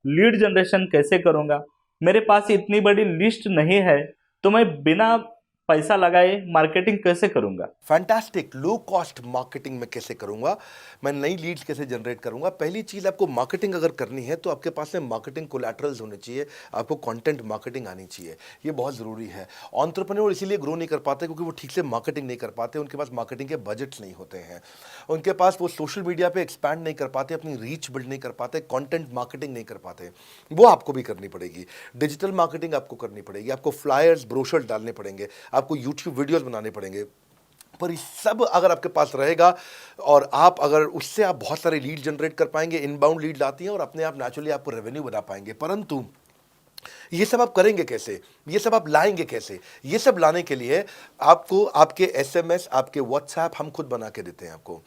लीड जनरेशन कैसे करूँगा। मेरे पास इतनी बड़ी लिस्ट नहीं है, तो मैं बिना पैसा लगाए मार्केटिंग कैसे करूंगा? फैंटास्टिक। लो कॉस्ट मार्केटिंग में कैसे करूंगा, मैं नई लीड्स कैसे जनरेट करूंगा। पहली चीज़, आपको मार्केटिंग अगर करनी है तो आपके पास में मार्केटिंग कोलैटरल्स होने चाहिए, आपको कंटेंट मार्केटिंग आनी चाहिए, ये बहुत ज़रूरी है। एंटरप्रेन्योर इसीलिए ग्रो नहीं कर पाते क्योंकि वो ठीक से मार्केटिंग नहीं कर पाते, उनके पास मार्केटिंग के बजट्स नहीं होते हैं, उनके पास वो सोशल मीडिया पे एक्सपैंड नहीं कर पाते, अपनी रीच बिल्ड नहीं कर पाते, कंटेंट मार्केटिंग नहीं कर पाते। वो आपको भी करनी पड़ेगी। डिजिटल मार्केटिंग आपको करनी पड़ेगी, आपको फ्लायर्स ब्रोशर्स डालने पड़ेंगे, आपको यूट्यूब वीडियोस बनाने पड़ेंगे। पर ये सब अगर आपके पास रहेगा और आप अगर उससे आप बहुत सारे लीड जनरेट कर पाएंगे, इनबाउंड लीड आती हैं और अपने आप नेचुरली आपको रेवेन्यू बना पाएंगे। परंतु ये सब आप करेंगे कैसे, ये सब आप लाएंगे कैसे? ये सब लाने के लिए आपको आपके SMS, आपके व्हाट्सएप हम खुद बना के देते हैं, आपको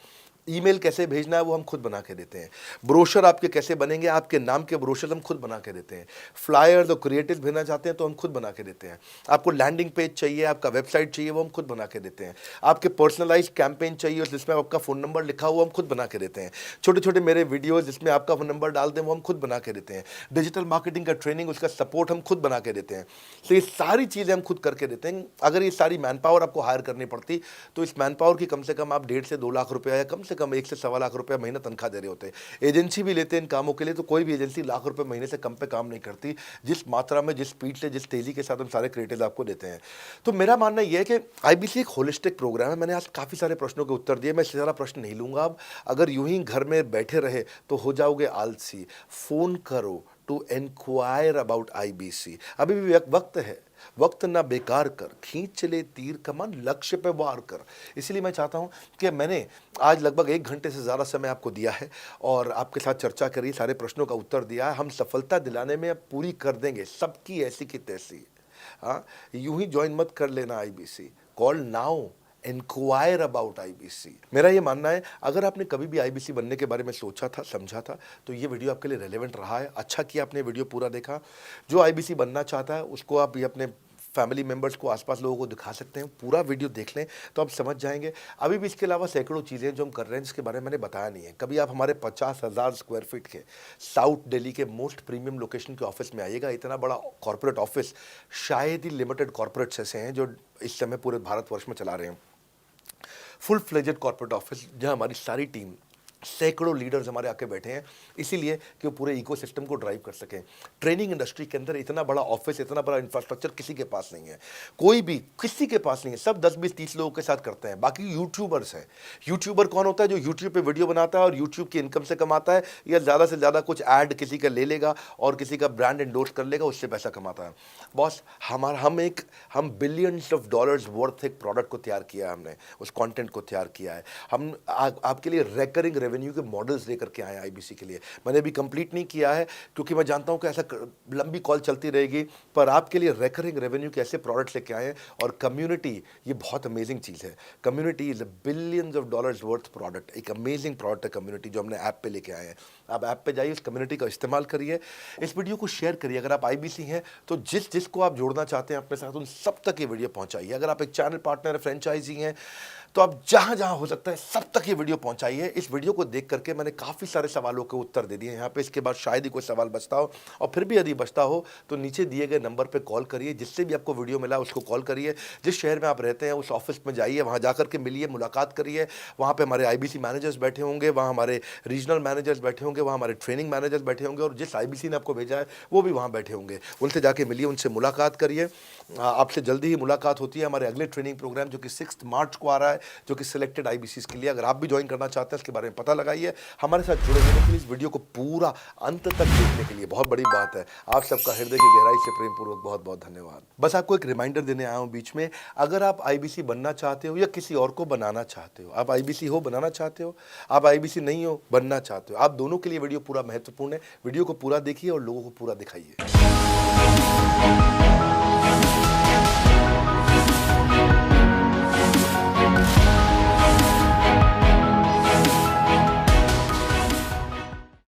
ईमेल कैसे भेजना है वो हम खुद बना के देते हैं, ब्रोशर आपके कैसे बनेंगे, आपके नाम के ब्रोशर हम खुद बना के देते हैं, फ्लायर्स और क्रिएटिव भेजना चाहते हैं तो हम खुद बना के देते हैं, आपको लैंडिंग पेज चाहिए, आपका वेबसाइट चाहिए वो हम खुद बना के देते हैं, आपके पर्सनलाइज कैंपेन चाहिए जिसमें आपका फ़ोन नंबर लिखा हुआ हम खुद बना के देते हैं, छोटे छोटे मेरे वीडियोज़ जिसमें आपका फ़ोन नंबर डाल दें वो हम खुद बना के देते हैं, डिजिटल मार्केटिंग का ट्रेनिंग उसका सपोर्ट हम खुद बना के देते हैं। तो ये सारी चीज़ें हम खुद करके देते हैं। अगर ये सारी मैन पावर आपको हायर करनी पड़ती तो इस मैन पावर की कम से कम आप 1.5 से 2 लाख रुपया या कम से कम 1 से 1.25 लाख रुपया महीना तनख्वाह दे रहे होते हैं। एजेंसी भी लेते हैं इन कामों के लिए, तो कोई भी एजेंसी लाख रुपए महीने से कम पे काम नहीं करती, जिस मात्रा में, जिस स्पीड से, जिस तेजी के साथ हम सारे क्रिएटिव आपको देते हैं। तो मेरा मानना यह है कि IBC एक होलिस्टिक प्रोग्राम है। मैंने आज काफ़ी सारे प्रश्नों के उत्तर दिए, मैं इससे ज़्यादा प्रश्न नहीं लूँगा। अब अगर यूं ही घर में बैठे रहे तो हो जाओगे आलसी। फ़ोन करो टू इंक्वायर अबाउट IBC। अभी भी वक्त है, वक्त ना बेकार कर, खींच चले तीर कमान, लक्ष्य पे वार कर। इसलिए मैं चाहता हूँ कि मैंने आज लगभग 1 घंटे से ज़्यादा समय आपको दिया है और आपके साथ चर्चा करी, सारे प्रश्नों का उत्तर दिया है। हम सफलता दिलाने में अब पूरी कर देंगे सबकी ऐसी की तैसी। हाँ, यूं ही ज्वाइन मत कर लेना IBC, call now, enquire about IBC। मेरा ये मानना है, अगर आपने कभी भी IBC बनने के बारे में सोचा था, समझा था, तो ये वीडियो आपके लिए रेलेवेंट रहा है। अच्छा किया आपने वीडियो पूरा देखा। जो IBC बनना चाहता है उसको आप ये अपने फैमिली मेम्बर्स को, आसपास लोगों को दिखा सकते हैं। पूरा वीडियो देख लें तो आप समझ जाएंगे। अभी भी इसके अलावा सैकड़ों चीज़ें जो हम कर रहे हैं जिसके बारे में मैंने बताया नहीं है। कभी आप हमारे 50,000 स्क्वायर फीट के साउथ दिल्ली के मोस्ट प्रीमियम लोकेशन के ऑफिस में आइएगा। इतना बड़ा कॉर्पोरेट ऑफिस शायद ही लिमिटेड कॉर्पोरेट्स ऐसे हैं जो इस समय पूरे भारतवर्ष में चला रहे हैं। फुल फ्लेजेड कॉर्पोरेट ऑफिस जहां हमारी सारी टीम, सैकड़ों लीडर्स हमारे आके बैठे हैं, इसीलिए कि वो पूरे इकोसिस्टम को ड्राइव कर सकें। ट्रेनिंग इंडस्ट्री के अंदर इतना बड़ा ऑफिस, इतना बड़ा इंफ्रास्ट्रक्चर किसी के पास नहीं है, कोई भी किसी के पास नहीं है। सब 10, 20, 30 लोगों के साथ करते हैं। बाकी यूट्यूबर्स हैं। यूट्यूबर कौन होता है? जो यूट्यूब पे वीडियो बनाता है और यूट्यूब की इनकम से कमाता है, या ज़्यादा से ज़्यादा कुछ ऐड किसी का ले लेगा और किसी का ब्रांड एंडोर्स कर लेगा, उससे पैसा कमाता है। बॉस, हम बिलियंस ऑफ डॉलर्स वर्थ एक प्रोडक्ट को तैयार किया है, हमने उस कंटेंट को तैयार किया है। हम आपके लिए रेकरिंग रेवेन्यू के मॉडल्स लेकर के आए हैं IBC के लिए। मैंने अभी कंप्लीट नहीं किया है क्योंकि मैं जानता हूं कि ऐसा लंबी कॉल चलती रहेगी, पर आपके लिए रेकरिंग रेवेन्यू के ऐसे प्रोडक्ट्स लेके आए हैं। और कम्युनिटी, ये बहुत अमेजिंग चीज़ है। Community is billions of dollars worth product, एक अमेजिंग प्रोडक्ट है कम्युनिटी, जो हमने ऐप पे लेके आए हैं। आप ऐप पे जाइए, उस कम्युनिटी का इस्तेमाल करिए, इस वीडियो को शेयर करिए। अगर आप IBC हैं तो जिसको आप जोड़ना चाहते हैं अपने साथ, उन सब तक ये वीडियो पहुंचाइए। अगर आप एक चैनल पार्टनर, फ्रेंचाइजी हैं, तो आप जहां जहां हो सकता है सब तक ये वीडियो पहुंचाइए। इस वीडियो को देख करके मैंने काफ़ी सारे सवालों के उत्तर दे दिए यहाँ पे। इसके बाद शायद ही कोई सवाल बचता हो, और फिर भी यदि बचता हो तो नीचे दिए गए नंबर पे कॉल करिए। जिससे भी आपको वीडियो मिला उसको कॉल करिए। जिस शहर में आप रहते हैं उस ऑफिस में जाइए, वहाँ जा करके मिलिए, मुलाकात करिए। वहाँ पे हमारे IBC मैनेजर्स बैठे होंगे, वहाँ हमारे रीजनल मैनेजर्स बैठे होंगे, वहाँ हमारे ट्रेनिंग मैनेजर्स बैठे होंगे, और जिस IBC ने आपको भेजा है वो भी वहाँ बैठे होंगे। उनसे जाके मिलिए, उनसे मुलाकात करिए। आपसे जल्दी ही मुलाकात होती है। हमारे अगले ट्रेनिंग प्रोग्राम जो कि 6 मार्च को आ रहा है, जो कि सिलेक्टेड IBCs के लिए, अगर आप भी ज्वाइन करना चाहते हैं इसके बारे में पता लगाइए। हमारे साथ जुड़े रहने के लिए, इस वीडियो को पूरा अंत तक देखने के लिए बहुत बड़ी बात है। आप सबका हृदय की गहराई से प्रेम पूर्वक बहुत बहुत धन्यवाद। बस आपको एक रिमाइंडर देने आया हूँ बीच में, अगर आप IBC बनना चाहते हो या किसी और को बनाना चाहते हो, आप IBC हो, बनाना चाहते हो, आप IBC नहीं हो, बनना चाहते हो, आप दोनों के लिए वीडियो पूरा महत्वपूर्ण है। वीडियो को पूरा देखिए और लोगों को पूरा दिखाइए।